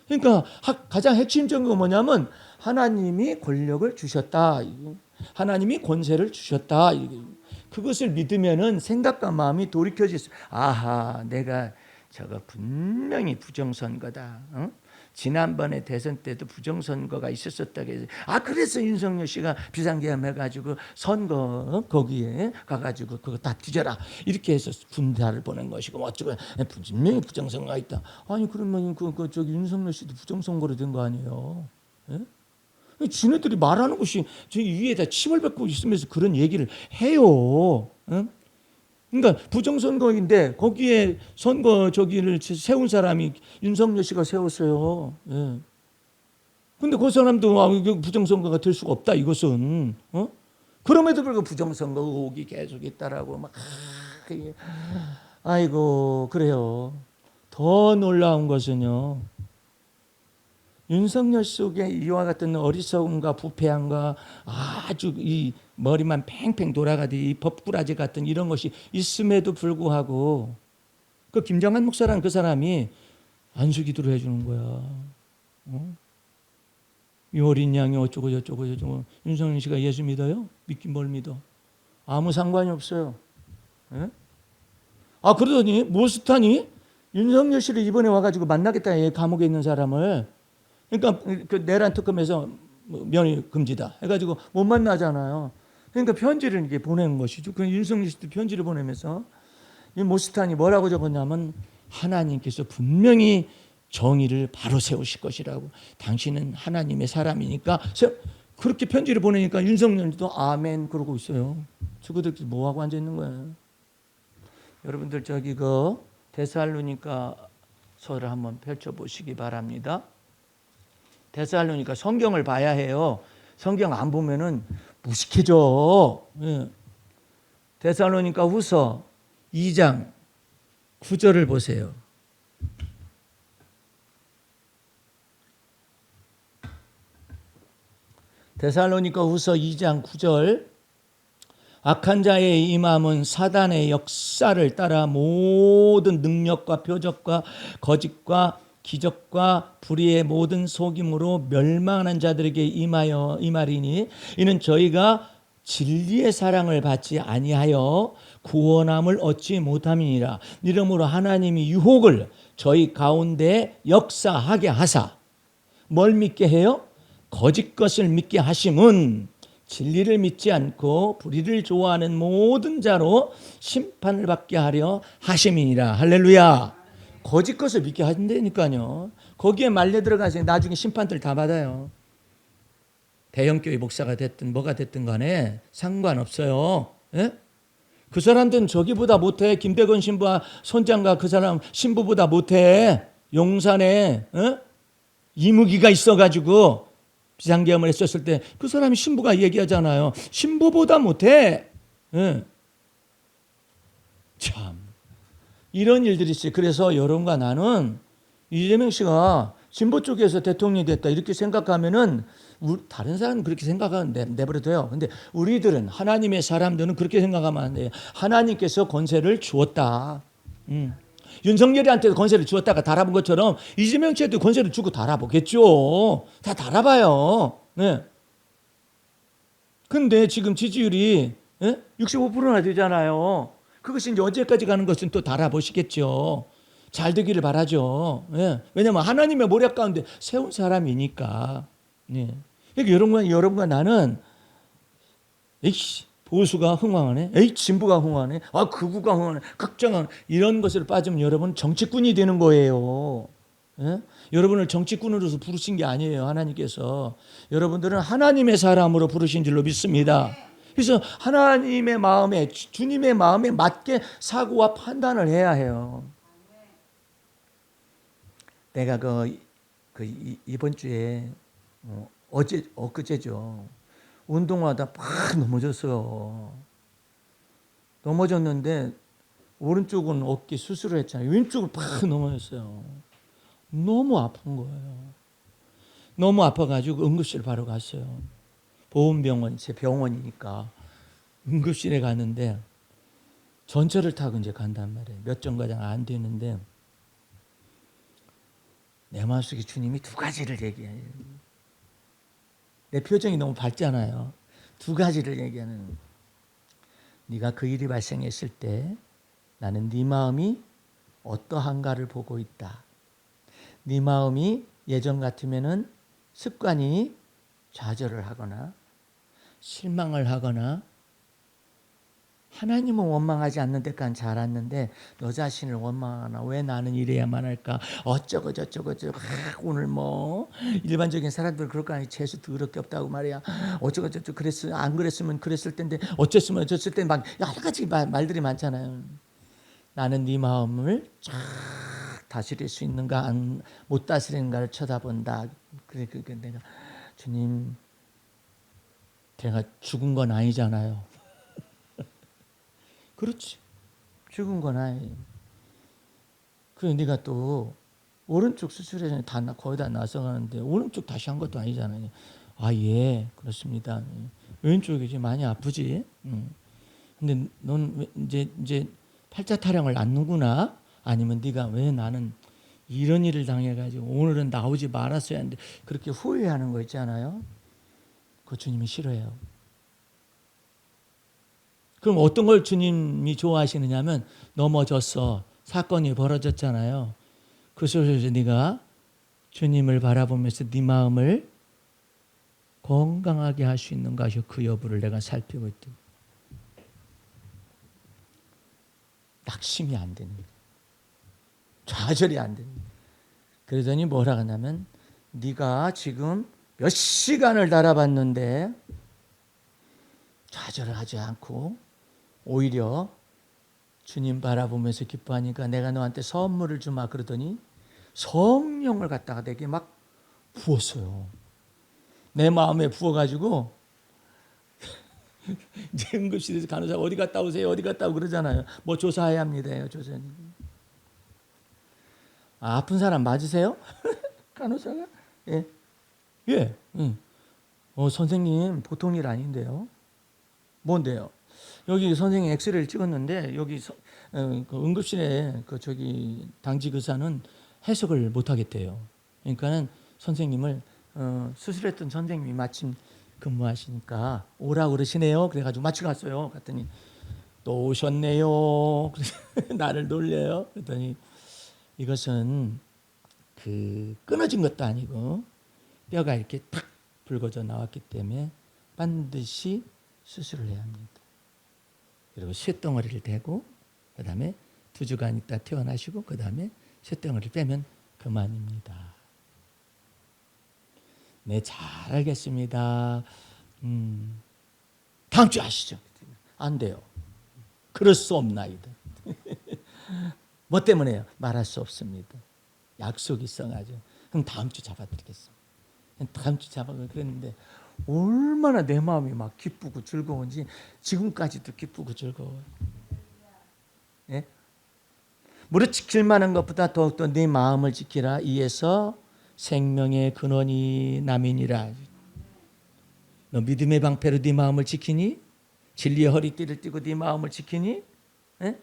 그러니까 가장 핵심적인 건 뭐냐면 하나님이 권력을 주셨다. 하나님이 권세를 주셨다. 그것을 믿으면은 생각과 마음이 돌이켜질 수. 아하, 내가 저거 분명히 부정선거다. 지난번에 대선 때도 부정선거가 있었었다. 그래서 윤석열 씨가 비상계엄해가지고 선거 거기에 가가지고 그거 다 뒤져라. 이렇게 해서 군사를 보낸 것이고 어쩌고 분명히 부정선거가 있다. 아니 그러면 저기 윤석열 씨도 부정선거로 된 거 아니에요? 예? 지네들이 말하는 것이 저 위에다 침을 뱉고 있으면서 그런 얘기를 해요. 응? 그러니까 부정선거인데 거기에 선거 저기를 세운 사람이 윤석열 씨가 세웠어요. 예. 근데 그 사람도 부정선거가 될 수가 없다 이것은. 그럼에도 불구하고 부정선거 의혹이 계속 있다라고 막 아이고 그래요. 더 놀라운 것은요. 윤석열 속에 이와 같은 어리석음과 부패함과 아주 이 머리만 팽팽 돌아가듯이 법꾸라지 같은 이런 것이 있음에도 불구하고 그 김정한 목사라는 그 사람이 안수기도를 해주는 거야. 이 어린 양이 어쩌고 저쩌고 윤석열 씨가 예수 믿어요? 믿긴 뭘 믿어? 아무 상관이 없어요. 예? 그러더니 모스탄이 윤석열 씨를 이번에 와가지고 만나겠다. 감옥에 있는 사람을. 그러니까 그 내란 특검에서 면회 금지다 해가지고 못 만나잖아요. 그러니까 편지를 이렇게 보내는 것이죠. 그 윤석열 씨도 편지를 보내면서 이 모스탄이 뭐라고 적었냐면 하나님께서 분명히 정의를 바로 세우실 것이라고. 당신은 하나님의 사람이니까 그렇게 편지를 보내니까 윤석열도 아멘 그러고 있어요. 저거들 뭐 하고 앉아 있는 거예요? 여러분들 저기 그 데살로니가 서를 한번 펼쳐 보시기 바랍니다. 데살로니가 성경을 봐야 해요. 성경 안 보면은 무식해져. 예. 데살로니가 후서 2장 9절을 보세요. 데살로니가 후서 2장 9절. 악한 자의 임함은 사단의 역사를 따라 모든 능력과 표적과 거짓과 기적과 불의의 모든 속임으로 멸망하는 자들에게 임하리니 이는 저희가 진리의 사랑을 받지 아니하여 구원함을 얻지 못함이니라. 이러므로 하나님이 유혹을 저희 가운데 역사하게 하사 뭘 믿게 해요? 거짓 것을 믿게 하심은 진리를 믿지 않고 불의를 좋아하는 모든 자로 심판을 받게 하려 하심이니라. 할렐루야. 거짓 것을 믿게 한다니까요. 거기에 말려 들어가서 나중에 심판들 다 받아요. 대형교회 목사가 됐든 뭐가 됐든 간에 상관없어요. 예? 그 사람들은 저기보다 못해. 김대건 신부와 손장가 그 사람 신부보다 못해. 용산에 이무기가 있어가지고 비상계엄을 했었을 때 그 사람이 신부가 얘기하잖아요. 신부보다 못해. 예. 참 이런 일들이 있어요. 그래서 여러분과 나는 이재명 씨가 진보 쪽에서 대통령이 됐다 이렇게 생각하면은 다른 사람은 그렇게 생각하면 내버려둬요. 근데 우리들은 하나님의 사람들은 그렇게 생각하면 안 돼요. 하나님께서 권세를 주었다. 윤석열이한테도 권세를 주었다가 달아본 것처럼 이재명 씨한테 권세를 주고 달아보겠죠. 다 달아봐요. 네. 근데 지금 지지율이 65%나 되잖아요. 그것이 이제 언제까지 가는 것은 또 달아보시겠죠. 잘 되기를 바라죠. 예. 왜냐하면 하나님의 모략 가운데 세운 사람이니까. 예. 그러니까 여러분과 나는 에이씨 보수가 흥왕하네. 에이 진보가 흥왕하네. 아 극우가 흥왕하네. 극정은 이런 것을 빠지면 여러분 정치꾼이 되는 거예요. 예? 여러분을 정치꾼으로서 부르신 게 아니에요. 하나님께서. 여러분들은 하나님의 사람으로 부르신 줄로 믿습니다. 그래서 하나님의 마음에 주님의 마음에 맞게 사고와 판단을 해야 해요. 내가 이번 주에 엊그제죠. 운동하다 팍 넘어졌어요. 넘어졌는데 오른쪽은 어깨 수술을 했잖아요. 왼쪽은 팍 넘어졌어요. 너무 아픈 거예요. 너무 아파가지고 응급실 바로 갔어요. 보훈병원, 제 병원이니까 응급실에 갔는데 전철을 타고 이제 간단 말이에요. 몇 정거장 안 되는데 내 마음속에 주님이 두 가지를 얘기해요. 내 표정이 너무 밝잖아요. 두 가지를 얘기하는. 네가 그 일이 발생했을 때 나는 네 마음이 어떠한가를 보고 있다. 네 마음이 예전 같으면은 습관이 좌절을 하거나 실망을 하거나 하나님은 원망하지 않는 데까지 자랐는데 너 자신을 원망하나 왜 나는 이래야만 할까 어쩌고 저쩌고 오늘 뭐 일반적인 사람들 그럴 거 아니 재수 더럽게 없다고 말이야 어쩌고 저쩌고 안 그랬으면 그랬을 텐데 어쨌으면 어쨌을 때 막 여러 가지 말들이 많잖아요. 나는 네 마음을 쫙 다스릴 수 있는가 못 다스리는가를 쳐다본다. 그래 내가 주님 내가 죽은 건 아니잖아요. 그렇지. 죽은 건 아니에요. 그래 네가 또 오른쪽 수술에 거의 다 나서 가는데 오른쪽 다시 한 것도 아니잖아요. 아, 예, 그렇습니다. 왼쪽이 지금 많이 아프지. 근데 넌 이제 팔자 타령을 안는구나. 아니면 네가 왜 나는 이런 일을 당해가지고 오늘은 나오지 말았어야 하는데 그렇게 후회하는 거 있잖아요. 그거 주님이 싫어해요. 그럼 어떤 걸 주님이 좋아하시느냐면 넘어졌어. 사건이 벌어졌잖아요. 그 속에서 네가 주님을 바라보면서 네 마음을 건강하게 할 수 있는가 그 여부를 내가 살피고 있다. 낙심이 안 되는 거예요. 좌절이 안 되는 거예요. 그러더니 뭐라 하냐면 네가 지금 몇 시간을 달아봤는데 좌절을 하지 않고 오히려 주님 바라보면서 기뻐하니까 내가 너한테 선물을 주마 그러더니 성령을 갖다가 내게 막 부었어요. 내 마음에 부어가지고 이제 응급실에서 간호사가 어디 갔다 오세요 어디 갔다 오고 그러잖아요. 뭐 조사해야 합니다. 조사님. 아, 아픈 사람 맞으세요? 간호사가? 예. 예. 선생님 보통 일 아닌데요. 뭔데요? 여기 선생님 엑스레이를 찍었는데 여기 그 응급실에 저기 당직 의사는 해석을 못 하겠대요. 그러니까는 선생님을 수술했던 선생님이 마침 근무하시니까 오라고 그러시네요. 그래가지고 마치 갔어요. 갔더니 또 오셨네요. 나를 놀려요. 그랬더니 이것은 끊어진 것도 아니고 뼈가 이렇게 탁 붉어져 나왔기 때문에 반드시 수술을 해야 합니다. 그리고 쇳덩어리를 대고 그 다음에 2주간 있다 퇴원하시고 그 다음에 쇳덩어리를 빼면 그만입니다. 네, 잘 알겠습니다. 다음 주 아시죠? 안 돼요. 그럴 수 없나이다. 뭐 때문에요? 말할 수 없습니다. 약속이 있어가지고 그럼 다음 주 잡아드리겠습니다. 다음 주 잡아서 그랬는데 얼마나 내 마음이 막 기쁘고 즐거운지 지금까지도 기쁘고 즐거워요. 예? 무릇 지킬 만한 것보다 더욱더 네 마음을 지키라. 이에서 생명의 근원이 남이니라. 너 믿음의 방패로 네 마음을 지키니? 진리의 허리띠를 띠고 네 마음을 지키니? 예?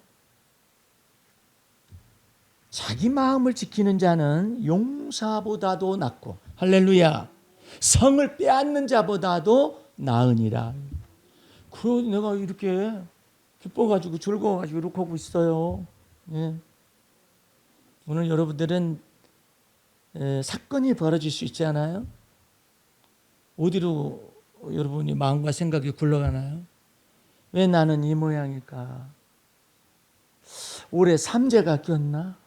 자기 마음을 지키는 자는 용사보다도 낫고, 할렐루야, 성을 빼앗는 자보다도 나으니라. 그래서 내가 이렇게 기뻐가지고 즐거워가지고 이렇게 하고 있어요. 예. 오늘 여러분들은 사건이 벌어질 수 있잖아요. 어디로 여러분이 마음과 생각이 굴러가나요? 왜 나는 이 모양일까? 올해 삼재가 꼈나?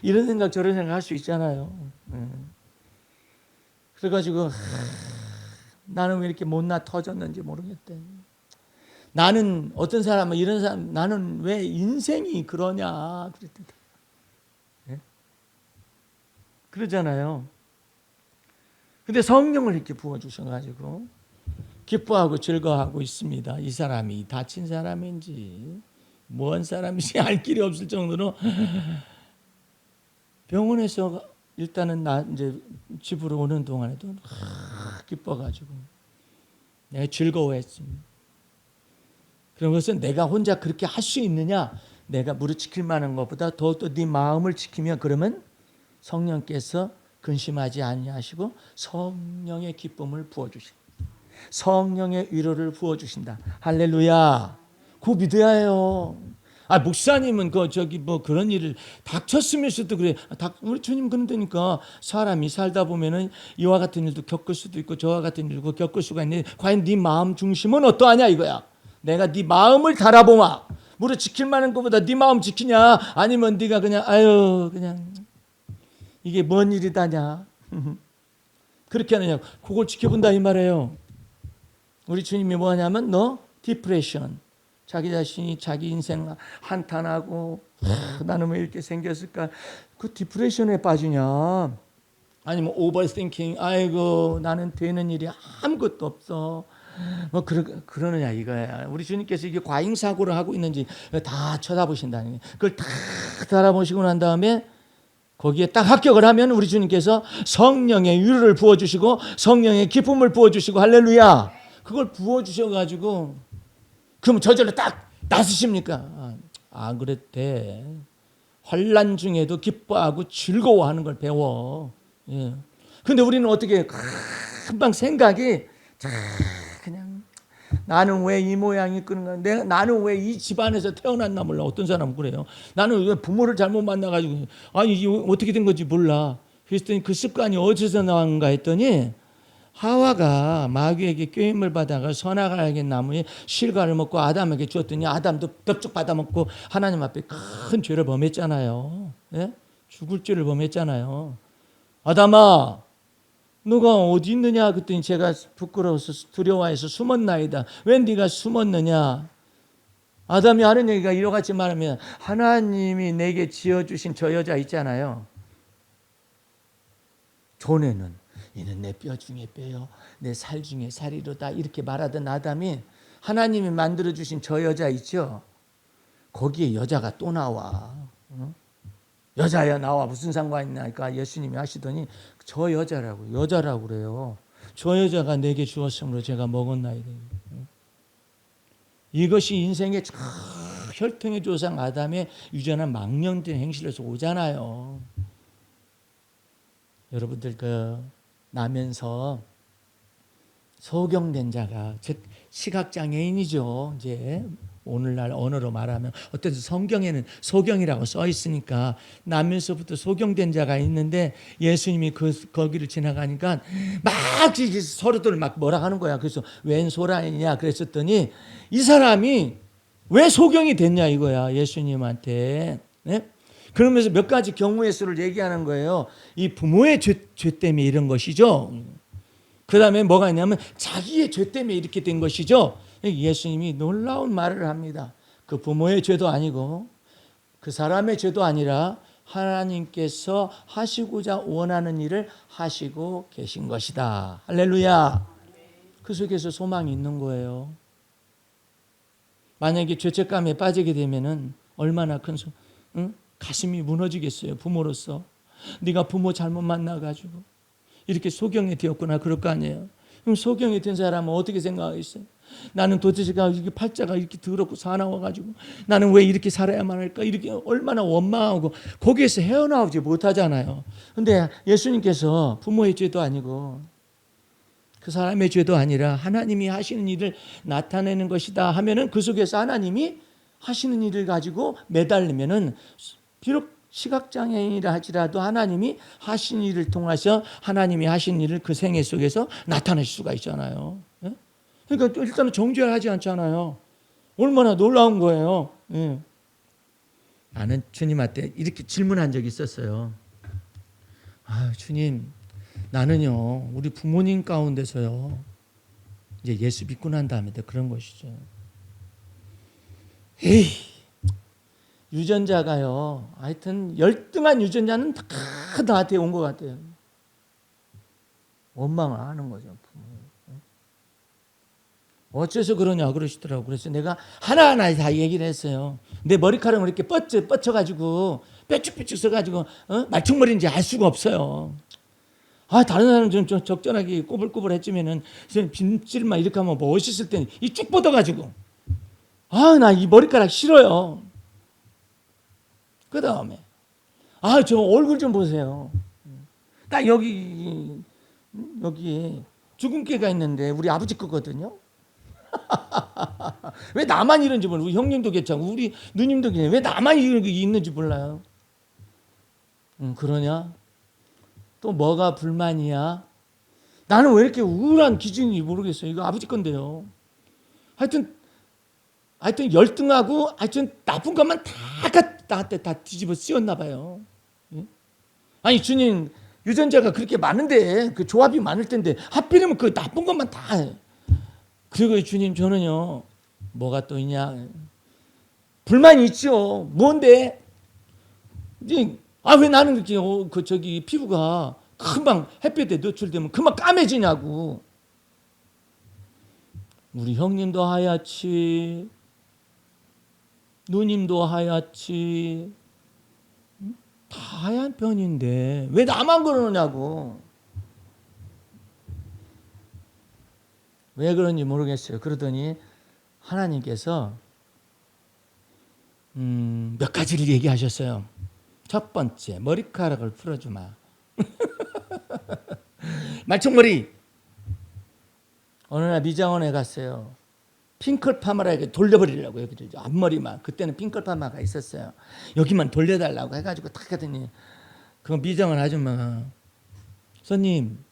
이런 생각 저런 생각 할 수 있잖아요. 그래가지고 나는 왜 이렇게 못나 터졌는지 모르겠대. 나는 어떤 사람은 이런 사람 나는 왜 인생이 그러냐 그랬대. 예? 그러잖아요. 근데 성령을 이렇게 부어주셔가지고 기뻐하고 즐거워하고 있습니다. 이 사람이 다친 사람인지 뭔 사람인지 알 길이 없을 정도로 병원에서 일단은 나 이제 집으로 오는 동안에도 기뻐가지고 내가 즐거워했습니다. 그런 것은 내가 혼자 그렇게 할 수 있느냐? 내가 무릇 지킬 만한 것보다 더욱더 네 마음을 지키면 그러면 성령께서 근심하지 아니하시고 성령의 기쁨을 부어주신다. 성령의 위로를 부어주신다. 할렐루야. 그거 믿어야 해요. 목사님은 뭐 그런 일을 닥쳤으면서도 그래. 우리 주님 그런다니까. 사람이 살다 보면은 이와 같은 일도 겪을 수도 있고 저와 같은 일도 겪을 수가 있는데 과연 네 마음 중심은 어떠하냐 이거야. 내가 네 마음을 달아보마. 무릇 지킬 만한 것보다 네 마음 지키냐? 아니면 네가 그냥 그냥 이게 뭔 일이다냐? 그렇게 하느냐? 그걸 지켜본다 이 말이에요. 우리 주님이 뭐 하냐면 너 디프레션. 자기 자신이 자기 인생 한탄하고 나는 왜 이렇게 생겼을까? 그 디프레션에 빠지냐? 아니면 오버띵킹. 아이고 나는 되는 일이 아무것도 없어. 뭐 그러느냐 이거야. 우리 주님께서 이게 과잉 사고를 하고 있는지 다 쳐다보신다는 거예요. 그걸 다 달아보시고 난 다음에 거기에 딱 합격을 하면 우리 주님께서 성령의 위로를 부어주시고 성령의 기쁨을 부어주시고 할렐루야. 그걸 부어주셔가지고 그럼 저절로 딱 나서십니까? 안 그랬대. 환난 중에도 기뻐하고 즐거워하는 걸 배워. 예. 근데 우리는 어떻게 금방 생각이 그냥 나는 왜 이 모양이 끄는가? 나는 왜 이 집안에서 태어났나 몰라. 어떤 사람은 그래요. 나는 왜 부모를 잘못 만나가지고 이게 어떻게 된 건지 몰라. 그랬더니 그 습관이 어디서 나왔는가 했더니 하와가 마귀에게 꾀임을 받아가 선악을 알게 나무에 실과를 먹고 아담에게 주었더니 아담도 덥석 받아먹고 하나님 앞에 큰 죄를 범했잖아요. 예? 죽을 죄를 범했잖아요. 아담아 너가 어디 있느냐 그랬더니 제가 부끄러워서 두려워해서 숨었나이다. 왜 네가 숨었느냐? 아담이 하는 얘기가 이러같이 말하면 하나님이 내게 지어주신 저 여자 있잖아요. 전에는 이는 내 뼈 중에 뼈요 내 살 중에 살이로다 이렇게 말하던 아담이 하나님이 만들어주신 저 여자 있죠. 거기에 여자가 또 나와. 여자야 나와 무슨 상관이 있나 그러니까 예수님이 하시더니 저 여자라고 그래요. 저 여자가 내게 주었으므로 제가 먹었나이다. 이것이 인생의 혈통의 조상 아담의 유전한 망령된 행실에서 오잖아요. 여러분들 나면서 소경된 자가 즉 시각장애인이죠. 이제 오늘날 언어로 말하면 어떤 성경에는 소경이라고 써 있으니까 나면서부터 소경된 자가 있는데 예수님이 거기를 지나가니까 막 서로들 막 뭐라 하는 거야. 그래서 웬 소란이냐 그랬었더니 이 사람이 왜 소경이 됐냐 이거야 예수님한테. 네? 그러면서 몇 가지 경우의 수를 얘기하는 거예요. 이 부모의 죄 때문에 이런 것이죠. 그 다음에 뭐가 있냐면 자기의 죄 때문에 이렇게 된 것이죠. 예수님이 놀라운 말을 합니다. 그 부모의 죄도 아니고 그 사람의 죄도 아니라 하나님께서 하시고자 원하는 일을 하시고 계신 것이다. 할렐루야. 그 속에서 소망이 있는 거예요. 만약에 죄책감에 빠지게 되면은 얼마나 큰 가슴이 무너지겠어요. 부모로서 네가 부모 잘못 만나가지고 이렇게 소경이 되었구나 그럴 거 아니에요. 그럼 소경이 된 사람은 어떻게 생각하겠어요? 나는 도대체가 이렇게 팔자가 이렇게 더럽고 사나워가지고 나는 왜 이렇게 살아야만 할까? 이렇게 얼마나 원망하고 거기에서 헤어나오지 못하잖아요. 근데 예수님께서 부모의 죄도 아니고 그 사람의 죄도 아니라 하나님이 하시는 일을 나타내는 것이다 하면은 그 속에서 하나님이 하시는 일을 가지고 매달리면은 비록 시각장애인이라 할지라도 하나님이 하신 일을 통해서 하나님이 하신 일을 그 생애 속에서 나타낼 수가 있잖아요. 그러니까 일단은 정죄하지 않잖아요. 얼마나 놀라운 거예요. 나는 주님한테 이렇게 질문한 적이 있었어요. 아, 주님, 나는요 우리 부모님 가운데서요 이제 예수 믿고 난 다음에 그런 것이죠. 에이, 유전자가요 하여튼 열등한 유전자는 다 나한테 온 것 같아요. 원망을 하는 거죠. 어째서 그러냐 그러시더라고요. 그래서 내가 하나하나 다 얘기를 했어요. 내 머리카락을 이렇게 뻗쳐가지고 뾰족뾰족 써가지고 말총머리인지 알 수가 없어요. 아, 다른 사람은 좀 적절하게 꼬불꼬불 했지만은 빈질만 이렇게 하면 멋있을 때는 이 쭉 뻗어가지고 아, 나 이 머리카락 싫어요. 그 다음에 저 얼굴 좀 보세요. 딱 여기 주근깨가 있는데 우리 아버지 거거든요. 왜 나만 이런지 몰라요. 우리 형님도 괜찮고 우리 누님도 괜찮아요. 왜 나만 이런 게 있는지 몰라요. 그러냐? 또 뭐가 불만이야? 나는 왜 이렇게 우울한 기준인지 모르겠어요. 이거 아버지 건데요. 하여튼 열등하고 하여튼 나쁜 것만 나한테 다 뒤집어 씌웠나 봐요. 아니 주님 유전자가 그렇게 많은데 그 조합이 많을 텐데 하필이면 그 나쁜 것만 다 해. 그리고 주님 저는요 뭐가 또 있냐? 불만이 있죠. 뭔데? 왜 나는 그렇게 피부가 금방 햇볕에 노출되면 금방 까매지냐고. 우리 형님도 하얗지, 누님도 하얗지, 다 하얀 편인데 왜 나만 그러냐고. 왜 그런지 모르겠어요. 그러더니 하나님께서 몇 가지를 얘기하셨어요. 첫 번째, 머리카락을 풀어주마. 말총머리. 어느 날 미장원에 갔어요. 핑클 파마라게 돌려버리려고 여기 앞머리만. 그때는 핑클 파마가 있었어요. 여기만 돌려달라고 해가지고 탁 하더니 그 미장원 아줌마가 손님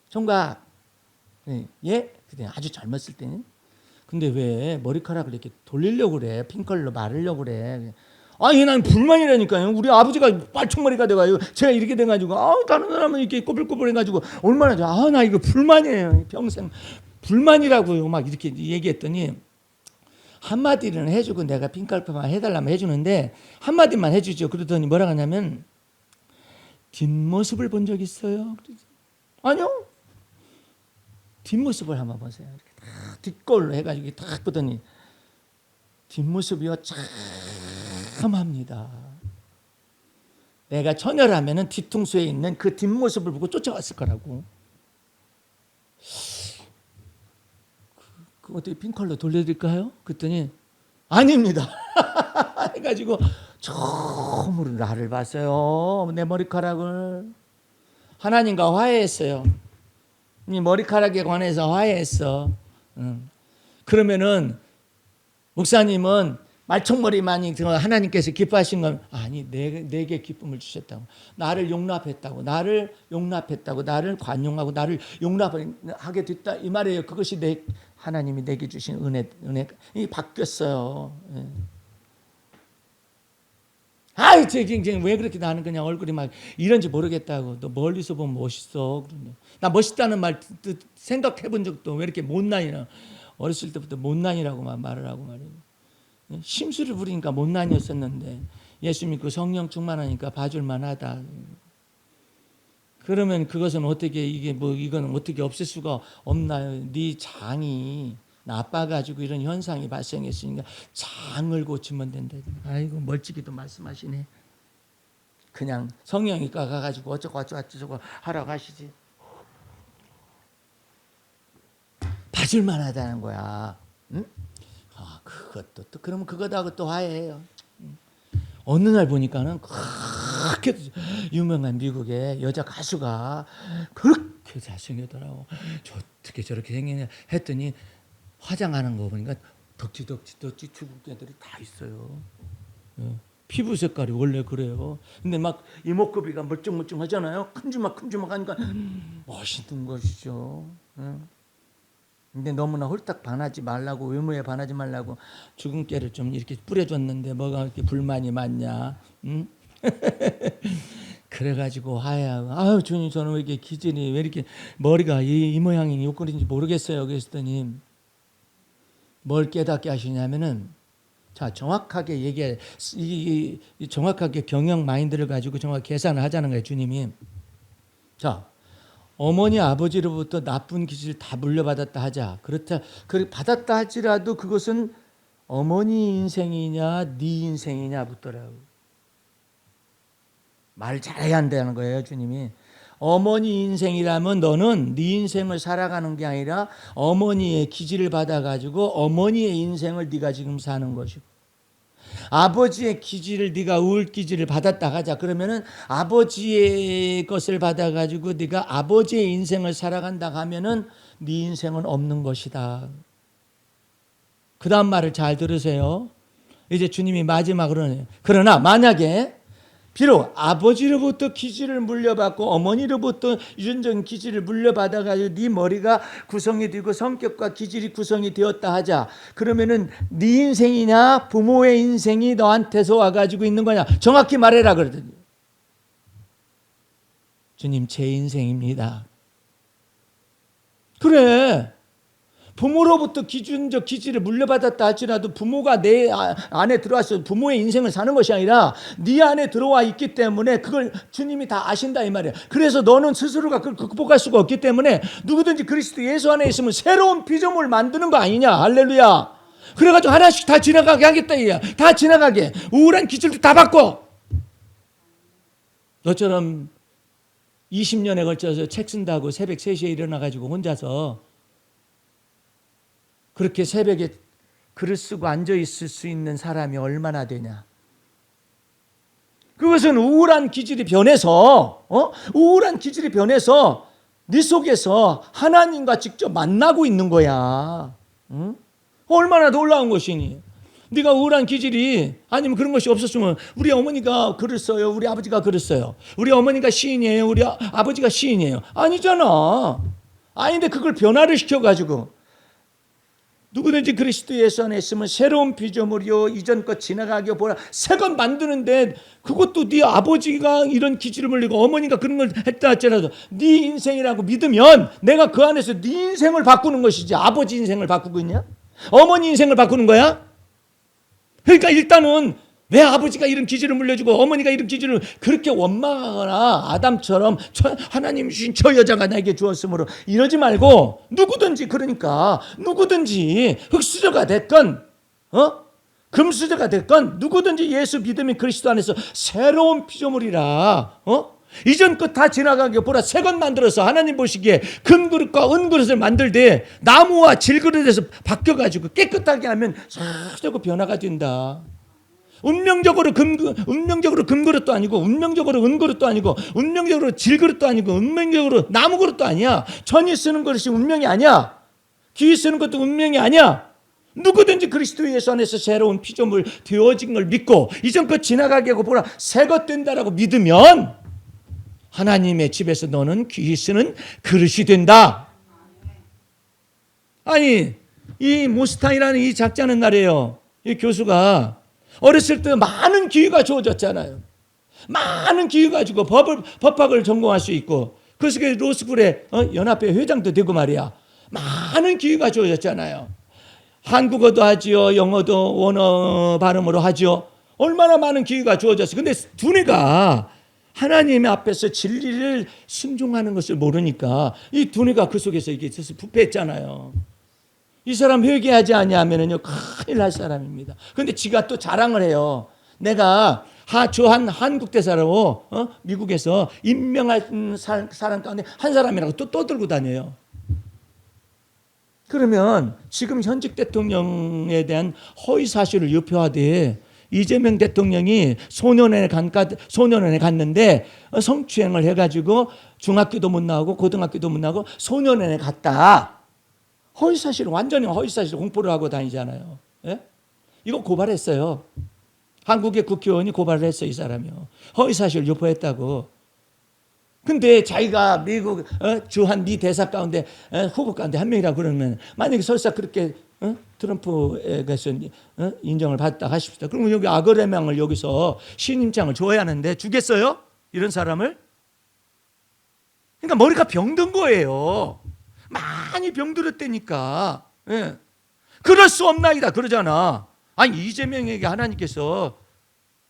총각 예? 그때 아주 젊었을 때는 근데 왜 머리카락을 이렇게 돌리려고 그래? 핑클로 마르려고 그래? 아니 난 불만이라니까요. 우리 아버지가 빨총머리가 돼가지고 제가 이렇게 돼가지고 다른 사람은 이렇게 꼬불꼬불해가지고 얼마나 나 이거 불만이에요. 평생 불만이라고요. 막 이렇게 얘기했더니 한마디는 해주고 내가 핑클파마 해달라면 해주는데 한마디만 해주죠. 그러더니 뭐라고 하냐면 뒷모습을 본 적 있어요? 아니요. 뒷모습을 한번 보세요. 이렇게 딱 뒷걸로 해가지고 딱 보더니 뒷모습이요 참합니다. 내가 처녀라면은 뒤통수에 있는 그 뒷모습을 보고 쫓아왔을 거라고. 그 어떻게 핑컬로 돌려드릴까요? 그랬더니 아닙니다. 해가지고 처음으로 나를 봤어요. 내 머리카락을. 하나님과 화해했어요. 네 머리카락에 관해서 화해했어. 그러면은 목사님은 말총머리만이 하나님께서 기뻐하신 건 아니 내게 기쁨을 주셨다고. 나를 용납했다고. 나를 관용하고 나를 용납하게 됐다 이 말이에요. 그것이 하나님이 내게 주신 은혜이 바뀌었어요. 왜 그렇게 나는 그냥 얼굴이 막 이런지 모르겠다고. 너 멀리서 보면 멋있어. 나 멋있다는 말 생각해 본 적도 왜 이렇게 못난이나. 어렸을 때부터 못난이라고만 말을 하고 말이에요. 심술을 부리니까 못난이었었는데 예수 믿고 성령 충만하니까 봐줄만 하다. 그러면 그것은 어떻게 이거는 어떻게 없앨 수가 없나요? 네 장이 나빠가지고 이런 현상이 발생했으니까 장을 고치면 된다. 아이고 멀찍이도 말씀하시네. 그냥 성형외과 가가지고 어쩌고 하라고 하시지. 봐줄만 하다는 거야. 응? 그것도 또 그러면 그거다고 또 화해해요. 어느 날 보니까는 그렇게 유명한 미국의 여자 가수가 그렇게 잘생겼더라고. 어떻게 저렇게 생겼냐 했더니 화장하는 거 보니까 덕지 중국 애들이 다 있어요. 피부 색깔이 원래 그래요. 근데 막 이목구비가 멀쩡하잖아요. 큼지막하니까 멋있는 것이죠. 근데 너무나 홀딱 반하지 말라고, 외모에 반하지 말라고 주근깨를 좀 이렇게 뿌려줬는데 뭐가 그렇게 불만이 많냐? 응? 그래가지고 화해하고, 아유 주님 저는 왜 이렇게 기질이 왜 이렇게 머리가 이 모양이 요꼴인지 모르겠어요. 그랬더니 뭘 깨닫게 하시냐면은, 자 정확하게 얘기해, 정확하게 경영 마인드를 가지고 정확히 계산을 하자는 거예요. 주님이. 자. 어머니 아버지로부터 나쁜 기질을 다 물려받았다 하자. 그렇다 받았다 할지라도 그것은 어머니 인생이냐 네 인생이냐 묻더라고. 말 잘해야 한다는 거예요. 주님이. 어머니 인생이라면 너는 네 인생을 살아가는 게 아니라 어머니의 기질을 받아가지고 어머니의 인생을 네가 지금 사는 것이고, 아버지의 기질을 네가 우울 기질을 받았다 하자. 그러면은 아버지의 것을 받아가지고 네가 아버지의 인생을 살아간다 하면은 네 인생은 없는 것이다. 그 다음 말을 잘 들으세요. 이제 주님이 마지막으로는, 그러나 만약에 비록 아버지로부터 기질을 물려받고 어머니로부터 유전적 기질을 물려받아가지고 네 머리가 구성이 되고 성격과 기질이 구성이 되었다 하자. 그러면은 네 인생이냐 부모의 인생이 너한테서 와가지고 있는 거냐, 정확히 말해라 그러더니, 주님 제 인생입니다. 그래, 부모로부터 기준적 기질을 물려받았다 할지라도 부모가 내 안에 들어와서 부모의 인생을 사는 것이 아니라 네 안에 들어와 있기 때문에 그걸 주님이 다 아신다 이 말이야. 그래서 너는 스스로가 그걸 극복할 수가 없기 때문에 누구든지 그리스도 예수 안에 있으면 새로운 피조물을 만드는 거 아니냐. 할렐루야. 그래가지고 하나씩 다 지나가게 하겠다 이야. 다 지나가게. 우울한 기질도 다 바꿔. 너처럼 20년에 걸쳐서 책 쓴다고 새벽 3시에 일어나가지고 혼자서 그렇게 새벽에 글을 쓰고 앉아있을 수 있는 사람이 얼마나 되냐. 그것은 우울한 기질이 변해서 우울한 기질이 변해서 네 속에서 하나님과 직접 만나고 있는 거야. 응? 얼마나 놀라운 것이니. 네가 우울한 기질이 아니면 그런 것이 없었으면 우리 어머니가 글을 써요, 우리 아버지가 글을 써요, 우리 어머니가 시인이에요, 우리 아버지가 시인이에요. 아니잖아. 아닌데 그걸 변화를 시켜가지고 누구든지 그리스도 예수 안에 있으면 새로운 피조물이요 이전 것 지나가게 보라. 새 것 만드는데 그것도 네 아버지가 이런 기질을 물리고 어머니가 그런 걸 했다 할지라도 네 인생이라고 믿으면 내가 그 안에서 네 인생을 바꾸는 것이지. 아버지 인생을 바꾸고 있냐? 어머니 인생을 바꾸는 거야? 그러니까 일단은 왜 아버지가 이런 기질을 물려주고 어머니가 이런 기질을 그렇게 원망하거나 아담처럼 하나님 주신 저 여자가 나에게 주었으므로 이러지 말고, 누구든지, 그러니까 누구든지 흙수저가 됐건 금수저가 됐건 누구든지 예수 믿으면 그리스도 안에서 새로운 피조물이라. 이전 것 다 지나가게 보라. 새 것 만들어서 하나님 보시기에 금그릇과 은그릇을 만들 때 나무와 질그릇에서 바뀌어가지고 깨끗하게 하면 자꾸 변화가 된다. 운명적으로 금그릇도 아니고 운명적으로 은그릇도 아니고 운명적으로 질그릇도 아니고 운명적으로 나무그릇도 아니야. 천이 쓰는 그릇이 운명이 아니야. 귀 쓰는 것도 운명이 아니야. 누구든지 그리스도 예수 안에서 새로운 피조물 되어진 걸 믿고 이전 것 지나가게 하고 보라 새 것 된다라고 믿으면 하나님의 집에서 너는 귀 쓰는 그릇이 된다. 아니 이 모스탕이라는 이 작자는 말이에요. 이 교수가 어렸을 때 많은 기회가 주어졌잖아요. 많은 기회 가지고 법학을 전공할 수 있고 그 속에 로스쿨의 연합회 회장도 되고 말이야. 많은 기회가 주어졌잖아요. 한국어도 하지요, 영어도 원어 발음으로 하지요. 얼마나 많은 기회가 주어졌어. 근데 두뇌가 하나님의 앞에서 진리를 순종하는 것을 모르니까 이 두뇌가 그 속에서 이게 있어서 부패했잖아요. 이 사람 회개하지 아니하면은요 큰일 날 사람입니다. 그런데 지가 또 자랑을 해요. 내가 한국 대사로 미국에서 임명한 사람 가운데 한 사람이라고 또 떠들고 다녀요. 그러면 지금 현직 대통령에 대한 허위 사실을 유포하되 이재명 대통령이 소년원에 갔는데 성추행을 해가지고 중학교도 못 나오고 고등학교도 못 나오고 소년원에 갔다. 허위사실, 완전히 허위사실 공포를 하고 다니잖아요. 예? 이거 고발했어요. 한국의 국회의원이 고발을 했어요. 이 사람이요. 허위사실 유포했다고. 근데 자기가 미국 주한 미 대사 가운데 후보 가운데 한 명이라고 그러면 만약에 설사 그렇게 트럼프에게서 인정을 받다 하십시다. 그러면 여기 아그레망을 여기서 신임장을 줘야 하는데 주겠어요? 이런 사람을? 그러니까 머리가 병든 거예요. 많이 병들었다니까. 예. 그럴 수 없나이다 그러잖아. 아니 이재명에게 하나님께서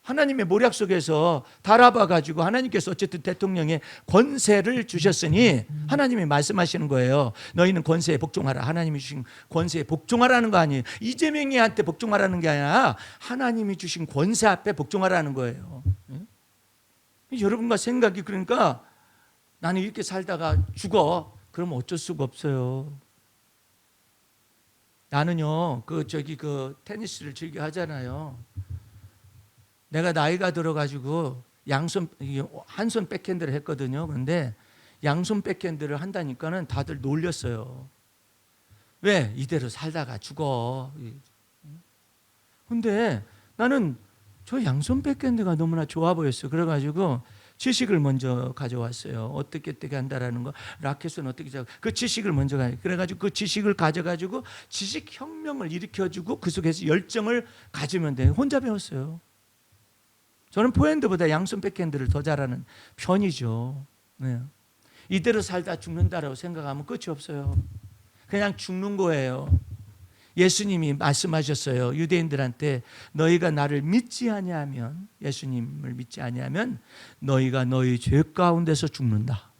하나님의 모략 속에서 달아봐가지고 하나님께서 어쨌든 대통령의 권세를 주셨으니 하나님이 말씀하시는 거예요. 너희는 권세에 복종하라. 하나님이 주신 권세에 복종하라는 거 아니에요. 이재명이한테 복종하라는 게 아니라 하나님이 주신 권세 앞에 복종하라는 거예요. 여러분과 생각이 그러니까 나는 이렇게 살다가 죽어. 그러면 어쩔 수가 없어요. 나는요, 그 테니스를 즐겨 하잖아요. 내가 나이가 들어가지고 한 손 백핸드를 했거든요. 그런데 양손 백핸드를 한다니까는 다들 놀렸어요. 왜? 이대로 살다가 죽어. 근데 나는 저 양손 백핸드가 너무나 좋아 보였어요. 그래가지고 지식을 먼저 가져왔어요. 어떻게 한다라는 거, 라켓은 어떻게 잡고 그 지식을 먼저 그래가지고 그 지식을 가져가지고 지식 혁명을 일으켜주고 그 속에서 열정을 가지면 돼. 혼자 배웠어요. 저는 포핸드보다 양손 백핸드를 더 잘하는 편이죠. 네. 이대로 살다 죽는다라고 생각하면 끝이 없어요. 그냥 죽는 거예요. 예수님이 말씀하셨어요. 유대인들한테 너희가 나를 믿지 아니하면, 예수님을 믿지 아니하면 너희가 너희 죄 가운데서 죽는다.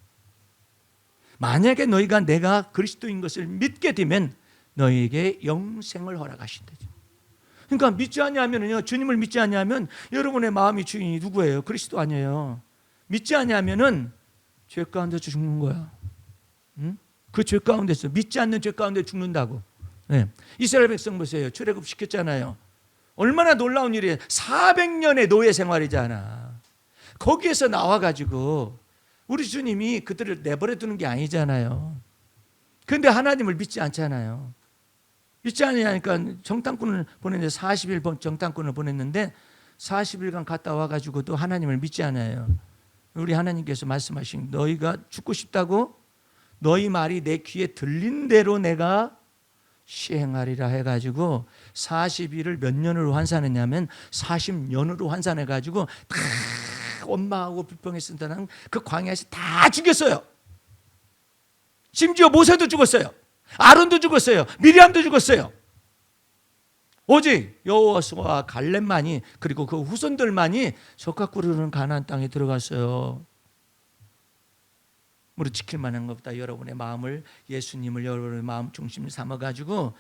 만약에 너희가 내가 그리스도인 것을 믿게 되면 너희에게 영생을 허락하신다. 그러니까 믿지 아니하면요, 주님을 믿지 아니하면 여러분의 마음의 주인이 누구예요? 그리스도 아니에요. 믿지 아니하면은 죄 가운데서 죽는 거야. 응? 그 죄 가운데서, 믿지 않는 죄 가운데 죽는다고. 네. 이스라엘 백성 보세요. 출애굽 시켰잖아요. 얼마나 놀라운 일이에요. 400년의 노예 생활이잖아. 거기에서 나와가지고 우리 주님이 그들을 내버려 두는 게 아니잖아요. 그런데 하나님을 믿지 않잖아요. 믿지 않으니까 정탐꾼을 보냈는데 40일 정탐꾼을 보냈는데 40일간 갔다 와가지고도 하나님을 믿지 않아요. 우리 하나님께서 말씀하신 너희가 죽고 싶다고? 너희 말이 내 귀에 들린 대로 내가 시행하리라 해가지고 40일을 몇 년으로 환산했냐면 40년으로 환산해가지고 다 엄마하고 불평에 쓴다는 그 광야에서 다 죽였어요. 심지어 모세도 죽었어요. 아론도 죽었어요. 미리암도 죽었어요. 오직 여호수아와 갈렙만이, 그리고 그 후손들만이 적과 꿀으르는 가나안 땅에 들어갔어요. 우리 지킬 만한 것보다 여러분의 마음을, 예수님을 여러분의 마음 중심 삼아가지고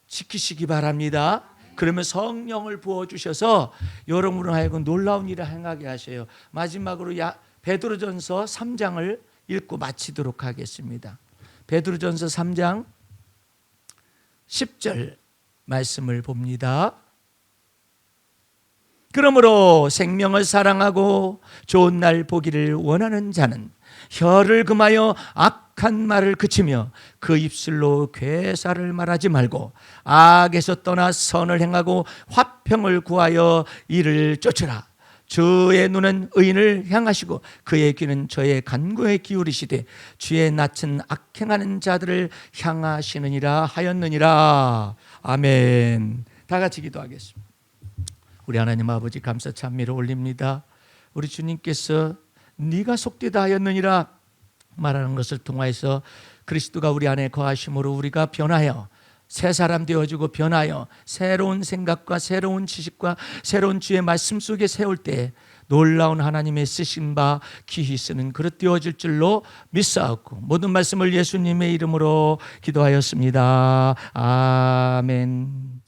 지키시기 바랍니다. 그러면 성령을 부어주셔서 여러분을 하여금 놀라운 일을 행하게 하셔요. 마지막으로 베드로전서 3장을 읽고 마치도록 하겠습니다. 베드로전서 3장 10절 말씀을 봅니다. 그러므로 생명을 사랑하고 좋은 날 보기를 원하는 자는 혀를 금하여 악한 말을 그치며 그 입술로 괴사를 말하지 말고 악에서 떠나 선을 행하고 화평을 구하여 이를 쫓으라. 주의 눈은 의인을 향하시고 그의 귀는 저의 간구에 기울이시되 주의 낯은 악행하는 자들을 향하시느니라 하였느니라. 아멘. 다 같이 기도하겠습니다. 우리 하나님 아버지 감사 찬미를 올립니다. 우리 주님께서 네가 속되다 하였느니라 말하는 것을 통하여서 그리스도가 우리 안에 거하심으로 우리가 변하여 새 사람 되어지고 변하여 새로운 생각과 새로운 지식과 새로운 주의 말씀 속에 세울 때 놀라운 하나님의 쓰신 바 기히 쓰는 그릇 되어질 줄로 믿사옵고 모든 말씀을 예수님의 이름으로 기도하였습니다. 아멘.